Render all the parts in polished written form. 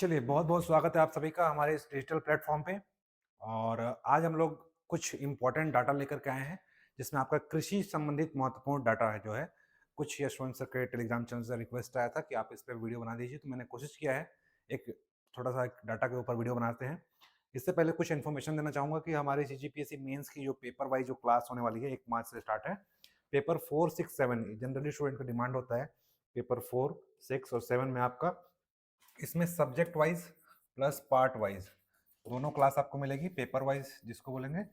चलिए, बहुत-बहुत स्वागत है आप सभी का हमारे इस डिजिटल प्लेटफ़ॉर्म पे। और आज हम लोग कुछ इम्पोर्टेंट डाटा लेकर के आए हैं, जिसमें आपका कृषि संबंधित महत्वपूर्ण डाटा है जो है, कुछ यशवंत सर के टेलीग्राम चैनल से रिक्वेस्ट आया था कि आप इस पे वीडियो बना दीजिए, तो मैंने कोशिश किया है, एक थोड़ा-सा एक डाटा के ऊपर वीडियो बनाते हैं। इससे पहले कुछ इन्फॉर्मेशन देना चाहूँगा कि हमारी सीजीपीएससी मेंस की जो पेपर वाइज़ जो क्लास होने वाली है, 1 मार्च से स्टार्ट है। पेपर 4, 6, 7 जनरली स्टूडेंट का डिमांड होता है, पेपर 4, 6 और 7 में आपका इसमें subject wise plus part wise दोनों क्लास आपको मिलेगी। पेपर वाइज जिसको बोलेंगे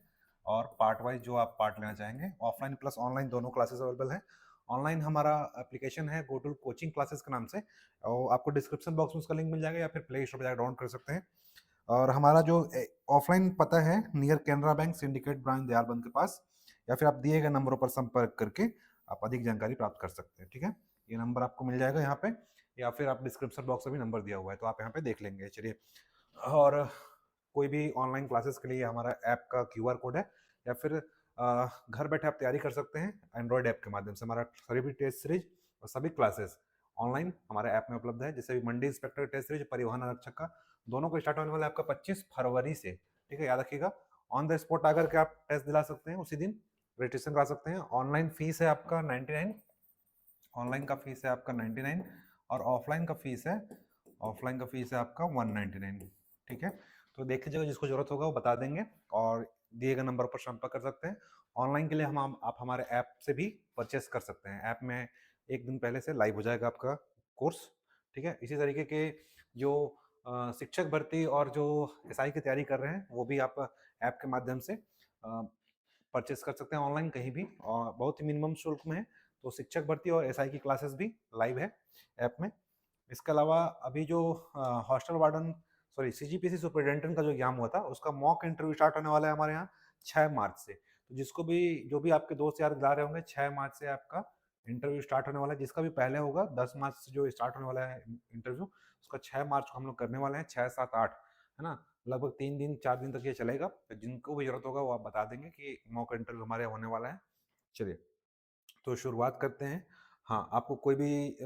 और पार्ट वाइज जो आप पार्ट लेना चाहेंगे। ऑफलाइन प्लस ऑनलाइन दोनों क्लासेस अवेलेबल है। ऑनलाइन हमारा एप्लीकेशन है गोटूल कोचिंग क्लासेस के नाम से, और आपको डिस्क्रिप्शन बॉक्स में उसका लिंक मिल जाएगा या फिर प्ले स्टोर पर जाकर डाउनलोड कर सकते हैं। और हमारा जो ऑफलाइन पता है near Canara bank syndicate branch Dayalband के पास, या फिर आप दिए गए नंबरों पर संपर्क करके आप अधिक जानकारी प्राप्त कर सकते हैं। ठीक है, ये नंबर आपको मिल जाएगा यहाँ पे, या फिर आप डिस्क्रिप्शन बॉक्स में भी नंबर दिया हुआ है तो आप यहाँ पे देख लेंगे। चलिए, और कोई भी ऑनलाइन क्लासेस के लिए हमारा ऐप का क्यूआर कोड है, या फिर घर बैठे आप तैयारी कर सकते हैं एंड्रॉयड ऐप के माध्यम से। हमारा सभी भी टेस्ट सीरीज और सभी क्लासेस ऑनलाइन हमारे ऐप में उपलब्ध है, जैसे भी मंडी इंस्पेक्टर टेस्ट सीरीज, परिवहन आरक्षक का, दोनों को स्टार्ट होने वाला है आपका 25 फरवरी से। ठीक है, याद रखिएगा। ऑन द स्पॉट आकर के आप टेस्ट दिला सकते हैं, उसी दिन रजिस्ट्रेशन करा सकते हैं। ऑनलाइन फीस है आपका 99, ऑनलाइन का फीस है आपका 99, और ऑफलाइन का फीस है आपका 199। ठीक है, तो देख लीजिएगा, जिसको जरूरत होगा वो बता देंगे और दिए गए नंबर पर संपर्क कर सकते हैं। ऑनलाइन के लिए हम आप हमारे ऐप से भी परचेस कर सकते हैं। ऐप में एक दिन पहले से लाइव हो जाएगा आपका कोर्स। ठीक है, इसी तरीके के जो शिक्षक भर्ती और जो एसआई की तैयारी कर रहे हैं वो भी आप ऐप के माध्यम से परचेस कर सकते हैं ऑनलाइन कहीं भी, और बहुत ही मिनिमम शुल्क में है। तो शिक्षक भर्ती और एसआई की क्लासेस भी लाइव है ऐप में। इसके अलावा अभी जो hostel warden, sorry, CGPC superintendent का जो एग्जाम हुआ था उसका मॉक इंटरव्यू स्टार्ट होने वाला है हमारे यहाँ 6 मार्च से। तो जिसको भी, जो भी आपके दोस्त यार दिला रहे होंगे, 6 मार्च से आपका इंटरव्यू स्टार्ट होने वाला है। जिसका भी पहले होगा 10 मार्च से जो स्टार्ट होने वाला है इंटरव्यू, उसका 6 मार्च को हम लोग करने वाले हैं, 6, 7, 8, है ना। लगभग 3 दिन 4 दिन तक ये चलेगा। तो जिनको भी जरूरत होगा वो आप बता देंगे कि मॉक इंटरव्यू हमारे यहाँ होने वाला है। चलिए, तो शुरुआत करते हैं। हाँ, आपको कोई भी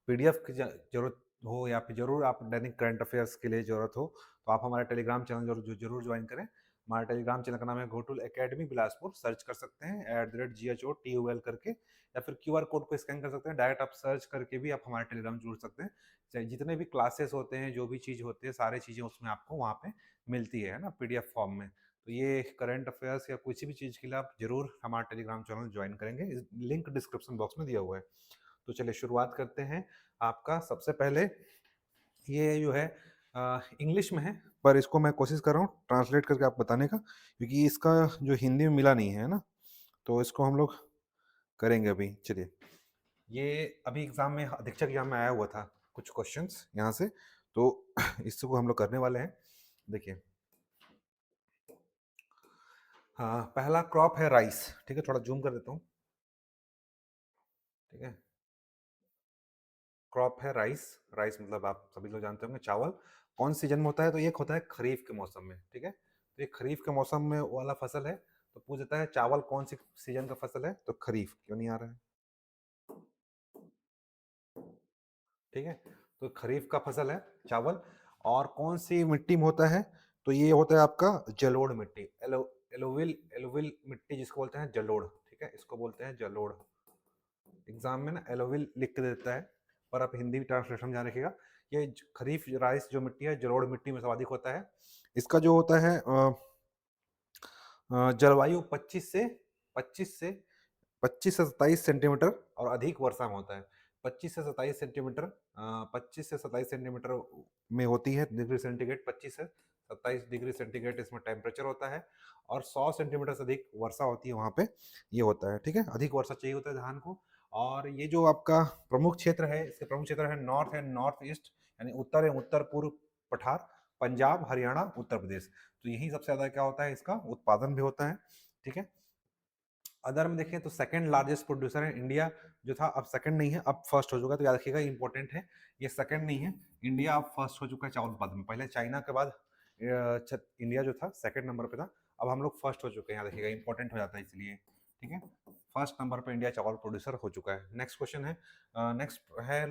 पीडीएफ की जरूरत हो, या फिर जरूर आप दैनिक करंट अफेयर्स के लिए जरूरत हो, तो आप हमारे टेलीग्राम चैनल जरूर ज्वाइन करें। हमारा टेलीग्राम चैनल का नाम है गोटूल एकेडमी बिलासपुर। सर्च कर सकते हैं @GHOTUL करके, या फिर क्यूआर कोड को स्कैन कर सकते हैं। डायरेक्ट आप सर्च करके भी आप हमारे टेलीग्राम जुड़ सकते हैं। चाहे जितने भी क्लासेस होते हैं, जो भी चीज़ होती है, सारी चीज़ें उसमें आपको वहाँ पे मिलती है ना, पीडीएफ फॉर्म में। तो ये करंट अफेयर्स या किसी भी चीज़ के लिए आप जरूर हमारा टेलीग्राम चैनल ज्वाइन करेंगे, इस लिंक डिस्क्रिप्शन बॉक्स में दिया हुआ है। तो चलिए शुरुआत करते हैं। आपका सबसे पहले ये जो है इंग्लिश में है, पर इसको मैं कोशिश कर रहा हूँ ट्रांसलेट करके आप बताने का, क्योंकि इसका जो हिंदी में मिला नहीं है ना, तो इसको हम लोग करेंगे अभी। चलिए, ये अभी एग्जाम में, अधीक्षक एग्जाम में आया हुआ था कुछ क्वेश्चंस यहाँ से, तो इसको हम लोग करने वाले हैं। देखिए, हाँ, पहला क्रॉप है राइस। ठीक है, थोड़ा जूम कर देता हूँ। ठीक है, क्रॉप है राइस। राइस मतलब आप सभी लोग जानते होंगे, चावल। कौन सीजन में होता है? तो ये होता है खरीफ के मौसम में। ठीक है, तो ये खरीफ के मौसम में वाला फसल है। तो पूछ देता है चावल कौन सी सीजन का फसल है, तो खरीफ। क्यों नहीं आ रहा है? ठीक है, तो खरीफ का फसल है चावल। और कौन सी मिट्टी में होता है? तो ये होता है आपका जलोढ़ मिट्टी, एलोविल एलोविल मिट्टी जिसको बोलते हैं जलोढ़। ठीक है, इसको बोलते हैं जलोढ़। एग्जाम में ना एलोविल लिख के देता है, पर आप हिंदी ट्रांसलेशन में ध्यान रखिएगा। ये खरीफ राइस जो मिट्टी है, जलोढ़ मिट्टी में सर्वाधिक होता है। इसका जो होता है जलवायु 25 से 27 सेंटीमीटर और अधिक वर्षा में होता है। 25 से 27 सेंटीमीटर, 25 से 27 सेंटीमीटर में होती है डिग्री सेंटीग्रेड। 25 से 27 डिग्री सेंटीग्रेड इसमें टेम्परेचर होता है, और 100 सेंटीमीटर से अधिक वर्षा होती है वहाँ पे। ये होता है। ठीक है, अधिक वर्षा चाहिए होता है धान को। और ये जो आपका प्रमुख क्षेत्र है, इसके प्रमुख क्षेत्र है नॉर्थ एंड नॉर्थ ईस्ट, यानी उत्तर एवं उत्तर पूर्व पठार, पंजाब, हरियाणा, उत्तर प्रदेश। तो यही सबसे ज्यादा क्या होता है, इसका उत्पादन भी होता है। ठीक है, अदर में देखें तो सेकंड लार्जेस्ट प्रोड्यूसर है इंडिया। जो था अब सेकंड नहीं है, अब फर्स्ट हो चुका है। तो याद रखिएगा, इंपॉर्टेंट है। ये सेकंड नहीं है, इंडिया अब फर्स्ट हो चुका है चावल उत्पादन में। पहले चाइना के बाद इंडिया जो था सेकंड नंबर पे था, अब हम लोग फर्स्ट हो चुके हैं। याद रखिएगा, इंपॉर्टेंट हो जाता है इसलिए। ठीक है, फर्स्ट नंबर पे इंडिया चावल प्रोड्यूसर हो चुका है। नेक्स्ट क्वेश्चन है, नेक्स्ट है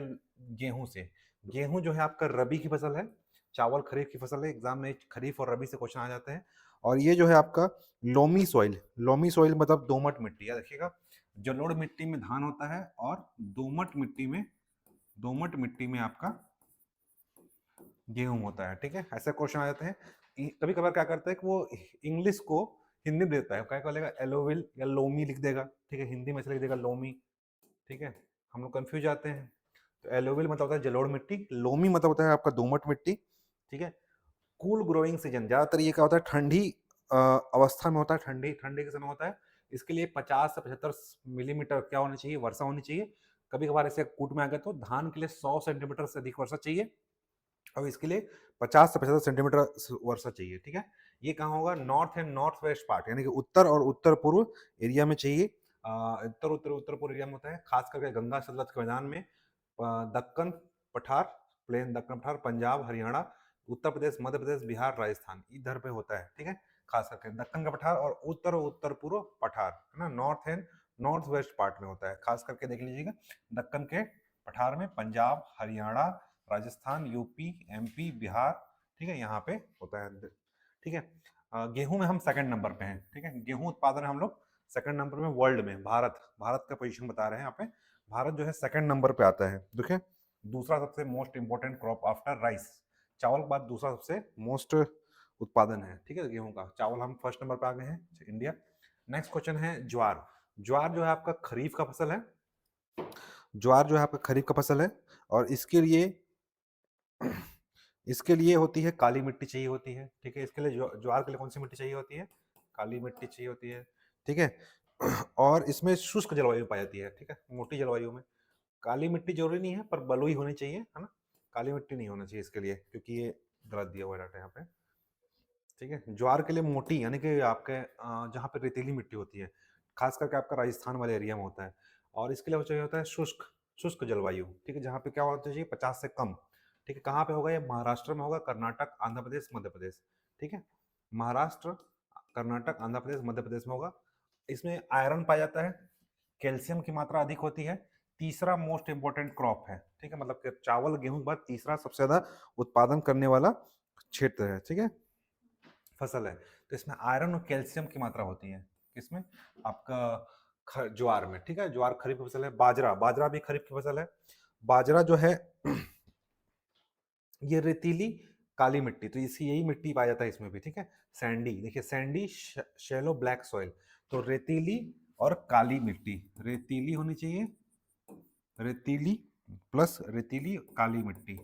गेहूं से। गेहूं जो है आपका रबी की फसल है, चावल खरीफ की फसल है। एग्जाम में खरीफ और रबी से क्वेश्चन आ जाते हैं। और ये जो है आपका लोमी सॉइल, लोमी सॉइल मतलब दोमट मिट्टी, याद रखिएगा। जलोढ़ मिट्टी में धान होता है और दोमट मिट्टी में आपका गेहूं होता है। ठीक है, ऐसे क्वेश्चन आ जाते हैं। कभी कभार क्या करता है कि वो इंग्लिश को हिंदी में देता है, क्या बोलेगा, एलोविल या लोमी लिख देगा। ठीक है, हिंदी में से लिख देगा लोमी। ठीक है, हम लोग कंफ्यूज आते हैं। तो एलोविल मतलब होता है जलोढ़ मिट्टी, लोमी मतलब होता है आपका दोमट मिट्टी। ठीक है, कूल ग्रोइंग सीजन, ज्यादातर ये क्या होता है, ठंडी अवस्था में होता है, ठंडी ठंडी के समय होता है। इसके लिए 50 से 75 मिलीमीटर क्या होनी चाहिए, वर्षा होनी चाहिए। कभी कभार ऐसे कूट में आ गया तो धान के लिए 100 सेंटीमीटर से अधिक वर्षा चाहिए, और इसके लिए 50 से 75 सेंटीमीटर वर्षा चाहिए। ठीक है, ये कहाँ होगा, north and north west part, यानी कि उत्तर और उत्तर पूर्व एरिया में चाहिए। उत्तर पूर्व एरिया में होता है, खास करके गंगा सतलज के मैदान में। दक्कन पठार, प्लेन दक्कन पठार, पंजाब, हरियाणा, उत्तर प्रदेश, मध्य प्रदेश, बिहार, राजस्थान, इधर पे होता है। ठीक है, खास करके दक्कन का पठार और उत्तर पूर्व पठार, है ना, north and north west part में होता है। खास करके देख लीजिएगा, दक्कन के पठार में पंजाब, हरियाणा, राजस्थान, यूपी, एमपी, बिहार, ठीक है, यहाँ पे होता है। ठीक है, गेहूं में हम सेकंड नंबर पे हैं। ठीक है, गेहूं उत्पादन हम लोग सेकंड नंबर में वर्ल्ड में। भारत भारत का पोजीशन बता रहे हैं यहाँ पे। भारत जो है सेकंड नंबर पे आता है। देखिए, दूसरा सबसे most important crop after rice, चावल के बाद दूसरा सबसे मोस्ट उत्पादन है। ठीक है, गेहूं का। चावल हम फर्स्ट नंबर पे आ गए हैं, इंडिया। नेक्स्ट क्वेश्चन है ज्वार। ज्वार जो है आपका खरीफ का फसल है। ज्वार जो है आपका खरीफ का फसल है, और इसके लिए होती है काली मिट्टी चाहिए होती है। ठीक है, इसके लिए ज्वार के लिए कौन सी मिट्टी चाहिए होती है, काली मिट्टी चाहिए होती है। ठीक है, और इसमें शुष्क जलवायु पाई जाती है। ठीक है, मोटी जलवायु में काली मिट्टी जरूरी नहीं है, पर बलुई होनी चाहिए, है ना। काली मिट्टी नहीं होना चाहिए इसके लिए, क्योंकि ये गलत दिया हुआ डाटा यहाँ पे। ठीक है, ज्वार के लिए मोटी, यानी कि आपके जहाँ पे रेतीली मिट्टी होती है, खास करके आपका राजस्थान वाले एरिया में होता है। और इसके लिए चाहिए होता है शुष्क शुष्क जलवायु। ठीक है, जहाँ पे क्या होता चाहिए, 50 से कम। ठीक है, कहाँ पे होगा ये, महाराष्ट्र में होगा, कर्नाटक, आंध्र प्रदेश, मध्य प्रदेश। ठीक है, महाराष्ट्र, कर्नाटक, आंध्र प्रदेश, मध्य प्रदेश में होगा। इसमें आयरन पाया जाता है, कैल्शियम की मात्रा अधिक होती है। तीसरा मोस्ट इंपॉर्टेंट क्रॉप है। ठीक है, मतलब कि चावल गेहूं के बाद तीसरा सबसे ज्यादा उत्पादन करने वाला क्षेत्र है। ठीक है, फसल है। तो इसमें आयरन और कैल्शियम की मात्रा होती है, किसमें, आपका ज्वार में। ठीक है, ज्वार खरीफ की फसल है। बाजरा, बाजरा भी खरीफ की फसल है। बाजरा जो है ये रेतीली काली मिट्टी, तो इसी यही मिट्टी पाया जाता है इसमें भी। ठीक है, सैंडी, देखिए सैंडी, शैलो ब्लैक सॉइल, तो रेतीली और काली मिट्टी, रेतीली होनी चाहिए, रेतीली प्लस रेतीली काली मिट्टी,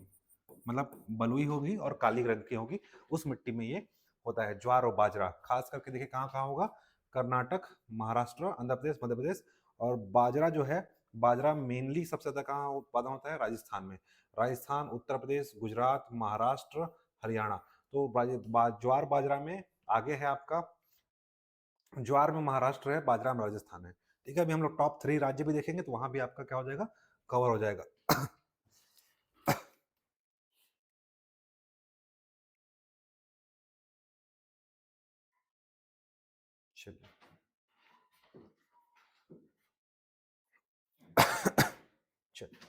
मतलब बलुई होगी और काली रंग की होगी, उस मिट्टी में ये होता है ज्वार और बाजरा। खास करके देखिए कहाँ कहाँ होगा, कर्नाटक, महाराष्ट्र, आंध्र प्रदेश, मध्य प्रदेश। और बाजरा जो है, बाजरा मेनली सबसे ज्यादा कहाँ उत्पादन होता है, राजस्थान में। राजस्थान, उत्तर प्रदेश, गुजरात, महाराष्ट्र, हरियाणा। तो ज्वार बाजरा में आगे है आपका, ज्वार में महाराष्ट्र है, बाजरा में राजस्थान है। ठीक है, अभी हम लोग टॉप 3 राज्य भी देखेंगे, तो वहां भी आपका क्या हो जाएगा, कवर हो जाएगा। चलिए, चलिए,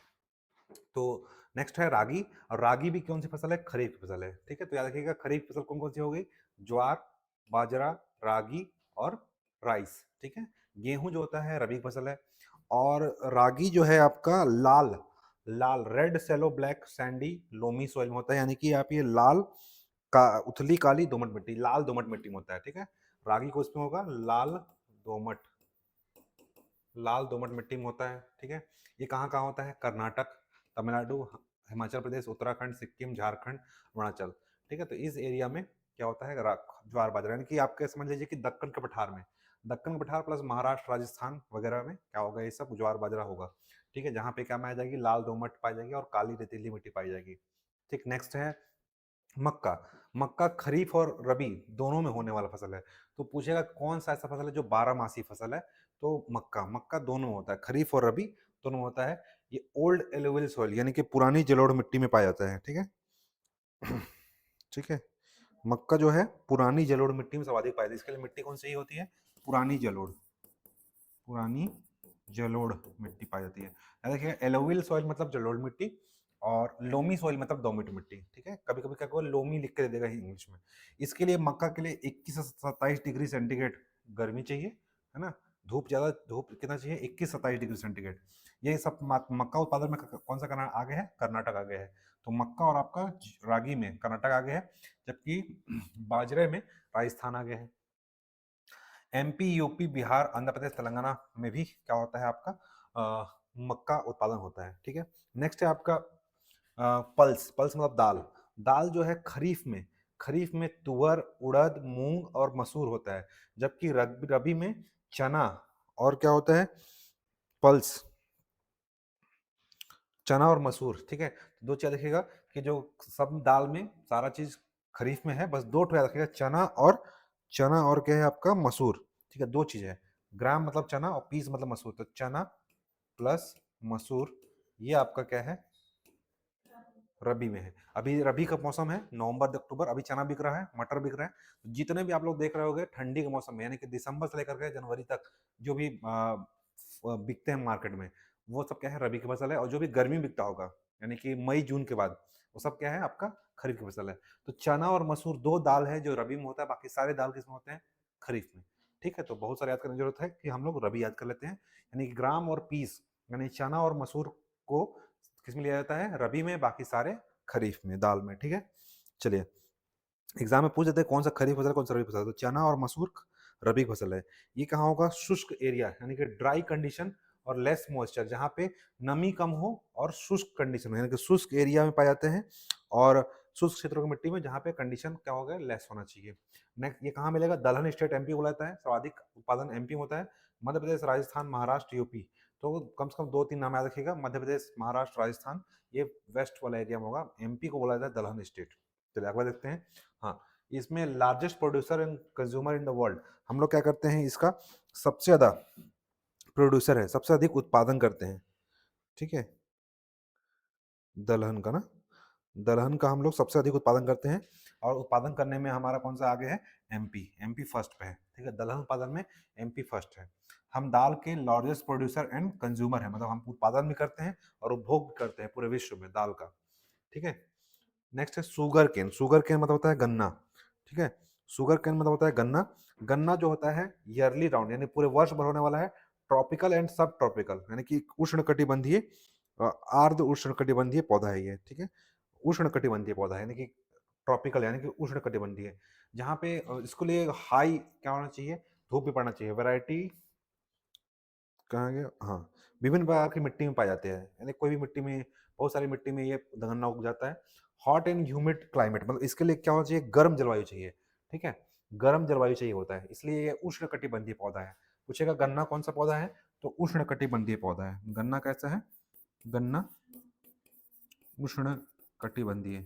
तो नेक्स्ट है रागी। और रागी भी कौन सी फसल है, खरीफ की फसल है। ठीक है, तो याद रखिएगा खरीफ की फसल कौन कौन सी हो गई, ज्वार, बाजरा, रागी और राइस। ठीक है, गेहूं जो होता है रबी की फसल है। और रागी जो है आपका लाल लाल रेड सेलो ब्लैक सैंडी लोमी सॉइल में होता है, यानी कि आप ये लाल का उथली काली दोमट मिट्टी, लाल दोमट मिट्टी में होता है। ठीक है, रागी को इसमें होगा दोमट लाल दोमट मिट्टी में होता है। ठीक है, ये कहाँ कहाँ होता है, कर्नाटक, तमिलनाडु, हिमाचल प्रदेश, उत्तराखंड, सिक्किम, झारखंड, अरुणाचल। ठीक है, तो इस एरिया में क्या होता है, ज्वार बाजरा, यानी कि आपके समझ लीजिए कि दक्कन के पठार में, दक्कन के पठार प्लस महाराष्ट्र, राजस्थान वगैरह में क्या होगा, ये सब ज्वार बाजरा होगा। ठीक है, जहाँ पे क्या पाई जाएगी, लाल दोमट पाई जाएगी और काली रेतीली मिट्टी पाई जाएगी। ठीक, नेक्स्ट है मक्का। मक्का खरीफ और रबी दोनों में होने वाला फसल है। तो पूछेगा कौन सा ऐसा फसल है जो 12 मासी फसल है, तो मक्का, मक्का दोनों में होता है, खरीफ और रबी दोनों में होता है। ये ओल्ड एलोविल सॉइल, यानी कि पुरानी जलोढ़ मिट्टी में पाया जाता है। ठीक है, ठीक है, मक्का जो है पुरानी जलोढ़ मिट्टी में सर्वाधिक पाई जाती है। इसके लिए मिट्टी कौन सी होती है, पुरानी जलोढ़। पुरानी जलोढ़ मिट्टी पाई जाती है। देखिए एलोविल सॉइल मतलब जलोढ़ मिट्टी, और लोमी सॉइल मतलब दोमट मिट्टी। ठीक है, कभी कभी क्या लोमी लिख के दे देगा इंग्लिश में। इसके लिए मक्का के लिए 21 से 27 डिग्री सेंटीग्रेड गर्मी चाहिए, है ना। धूप कितना चाहिए, 21-27 डिग्री सेंटीग्रेड। ये सब मक्का उत्पादन में कौन सा आगे है, कर्नाटक आगे है। तो मक्का और आपका रागी में कर्नाटक आगे है, जबकि बाजरे में राजस्थान आगे है। एमपी, यूपी, बिहार, आंध्र प्रदेश, तेलंगाना में भी क्या होता है आपका मक्का उत्पादन होता है। ठीक है, नेक्स्ट है आपका पल्स। पल्स मतलब दाल। दाल जो है खरीफ में तुअर, उड़द, मूंग और मसूर होता है, जबकि रबी में चना और क्या होता है, पल्स, चना और मसूर। ठीक है, दो चीज देखिएगा कि जो सब दाल में सारा चीज खरीफ में है, बस दो ठो याद रखिएगा, चना और क्या है आपका मसूर। ठीक है, दो चीज है, ग्राम मतलब चना और पीस मतलब मसूर। तो चना प्लस मसूर, ये आपका क्या है, रबी में है। अभी रबी का मौसम है, नवंबर से अक्टूबर। अभी चना बिक रहा है, मटर बिक रहा है। तो जितने भी आप लोग देख रहे होंगे ठंडी के मौसम में, यानी कि दिसंबर से लेकर के जनवरी तक जो भी बिकते हैं मार्केट में, वो सब क्या है, रबी की फसल है। और जो भी गर्मी बिकता होगा, यानी कि मई जून के बाद, वो सब क्या है आपका खरीफ की फसल है। तो चना और मसूर दो दाल है जो रबी में होता है, बाकी सारे दाल किसमें होते हैं, खरीफ में। ठीक है, तो बहुत सारे याद करने की जरूरत है कि हम लोग रबी याद कर लेते हैं, यानी कि ग्राम और पीस, यानी चना और मसूर को किसमें लिया जाता है, रबी में, बाकी सारे खरीफ में, दाल में। ठीक है, चलिए एग्जाम में पूछ देते हैं कौन सा खरीफ फसल कौन सा रबी फसल। तो चना और मसूर रबी फसल है। ये कहाँ होगा, शुष्क एरिया, यानी कि ड्राई कंडीशन और लेस मॉइस्चर, जहाँ पे नमी कम हो और शुष्क कंडीशन हो, यानी कि शुष्क एरिया में पाए जाते हैं, और शुष्क क्षेत्रों की मिट्टी में जहाँ पे कंडीशन क्या हो गया, लेस होना चाहिए। नेक्स्ट ये कहाँ मिलेगा, दलहन स्टेट एमपी को बोला जाता है, सर्वाधिक उत्पादन एमपी में होता है। मध्य प्रदेश, राजस्थान, महाराष्ट्र, यूपी। तो कम से कम 2-3 नाम याद रखिएगा, मध्य प्रदेश, महाराष्ट्र, राजस्थान, ये वेस्ट वाला एरिया में होगा। एमपी को बोला जाता है दलहन स्टेट। चलिए अगला देखते हैं। हाँ, इसमें largest producer and consumer in the world, हम लोग क्या करते हैं, इसका सबसे ज्यादा प्रोड्यूसर है, सबसे अधिक उत्पादन करते हैं। ठीक है, दलहन का ना, दलहन का हम लोग सबसे अधिक उत्पादन करते हैं, और उत्पादन करने में हमारा कौन सा आगे है, एमपी। एमपी फर्स्ट पे है। ठीक है, दलहन उत्पादन में एमपी फर्स्ट है। हम दाल के लार्जेस्ट प्रोड्यूसर एंड कंज्यूमर है, मतलब हम उत्पादन भी करते हैं और उपभोग भी करते हैं पूरे विश्व में दाल का। ठीक है, नेक्स्ट है शुगर केन। शुगर केन मतलब होता है गन्ना। ठीक है, शुगर केन मतलब होता है गन्ना। गन्ना जो होता है ईयरली राउंड, यानी पूरे वर्ष भर होने वाला है, ट्रॉपिकल एंड सब ट्रॉपिकल, यानी कि उष्ण कटिबंधीय, आर्द्र उष्ण कटिबंधीय पौधा है ये। ठीक है, उष्ण कटिबंधीय पौधा है, यानी कि ट्रॉपिकल, यानी कि उष्ण कटिबंधीय, जहाँ पे इसको लिए हाई क्या होना चाहिए, धूप भी पड़ना चाहिए। वैरायटी कहाँ गया, हाँ, विभिन्न प्रकार की मिट्टी में पाए जाते हैं, यानी कोई भी मिट्टी में, बहुत सारी मिट्टी में ये गन्ना उग जाता है। हॉट एंड ह्यूमिड क्लाइमेट, मतलब इसके लिए क्या होना चाहिए, गर्म जलवायु चाहिए। ठीक है, गर्म जलवायु चाहिए होता है, इसलिए ये उष्ण कटिबंधीय पौधा है। पूछेगा गन्ना कौन सा पौधा है, तो उष्ण कटिबंधीय पौधा है। गन्ना कैसा है, गन्ना उष्ण कटिबंधीय।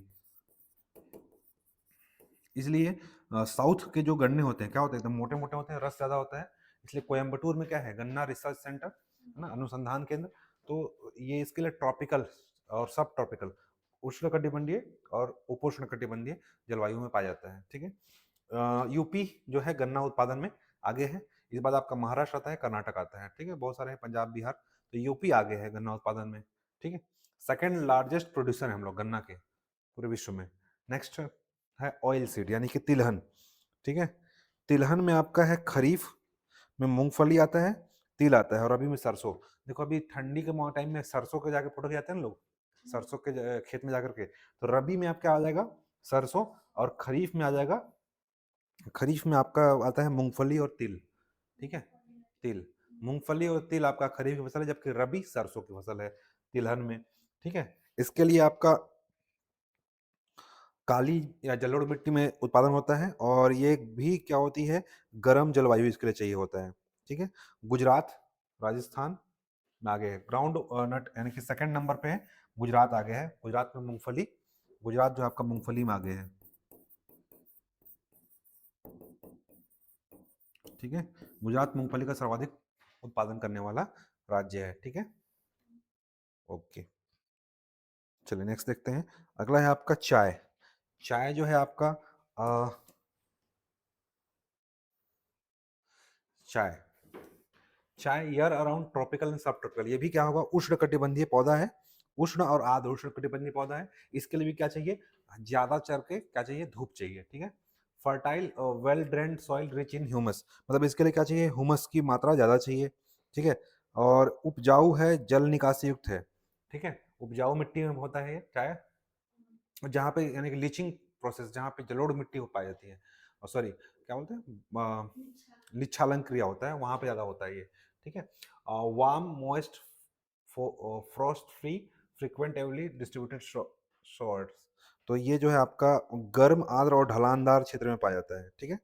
इसलिए साउथ के जो गन्ने होते हैं क्या होते हैं, एकदम मोटे मोटे होते हैं, रस ज्यादा होता है। इसलिए कोयम्बटूर में क्या है, गन्ना रिसर्च सेंटर है ना, अनुसंधान केंद्र। तो ये इसके लिए ट्रॉपिकल और सब ट्रॉपिकल, उष्ण कटिबंधीय और उपोष्ण कटिबंधीय जलवायु में पाया जाता है। ठीक है, यूपी जो है गन्ना उत्पादन में आगे है। इस बाद आपका महाराष्ट्र आता है, कर्नाटक आता है। ठीक है, बहुत सारे हैं, पंजाब, बिहार, तो यूपी आगे है गन्ना उत्पादन में। ठीक है, सेकेंड लार्जेस्ट प्रोड्यूसर है हम लोग गन्ना के पूरे विश्व में। नेक्स्ट है ऑयल सीड, यानी कि तिलहन। ठीक है, तिलहन में आपका है खरीफ में मूंगफली आता है, तिल आता है, और अभी में सरसों। देखो अभी ठंडी के टाइम में सरसों के जाके फोटो खिंचाते हैं ना लोग, सरसों के खेत में जाकर के। तो रबी में आपका आ जाएगा सरसों, और खरीफ में आ जाएगा, खरीफ में आपका आता है मूंगफली और तिल। ठीक है, तिल, मूंगफली और तिल आपका खरीफ की फसल है, जबकि रबी सरसों की फसल है तिलहन में। ठीक है, इसके लिए आपका काली या जलोढ़ मिट्टी में उत्पादन होता है, और ये भी क्या होती है, गर्म जलवायु इसके लिए चाहिए होता है। ठीक है, गुजरात, राजस्थान में आगे है। ग्राउंड नट यानी कि सेकंड नंबर पे है, गुजरात आगे है। गुजरात में मूंगफली, गुजरात जो आपका मूंगफली में आगे है। ठीक है, गुजरात मूंगफली का सर्वाधिक उत्पादन करने वाला राज्य है। ठीक है, ओके, चलिए नेक्स्ट देखते हैं। अगला है आपका चाय। चाय जो है आपका चाय, चाय ईयर अराउंड ट्रॉपिकल एंड सब ट्रॉपिकल, ये भी क्या होगा, उष्ण कटिबंधीय पौधा है, उष्ण और आर्द्र उष्ण कटिबंधीय पौधा है। इसके लिए भी क्या चाहिए, ज्यादा चर के क्या चाहिए, धूप चाहिए, ठीक है। Fertile well drained soil rich in humus, मतलब इसके लिए क्या चाहिए, ह्यूमस की मात्रा ज्यादा चाहिए, ठीक है। और उपजाऊ है, जल निकासी युक्त है, ठीक है, उपजाऊ मिट्टी में होता है ये चाय, जहाँ पे यानी कि लीचिंग प्रोसेस, जहाँ पे जलोढ़ मिट्टी हो पाई जाती है, और सॉरी क्या बोलते हैं, लिच्छालन क्रिया होता है, वहाँ पे ज़्यादा होता है ये, ठीक है। Warm moist Frost free frequently distributed shorts, तो ये जो है आपका गर्म आर्द्र और ढलानदार क्षेत्र में पाया जाता है, ठीक है,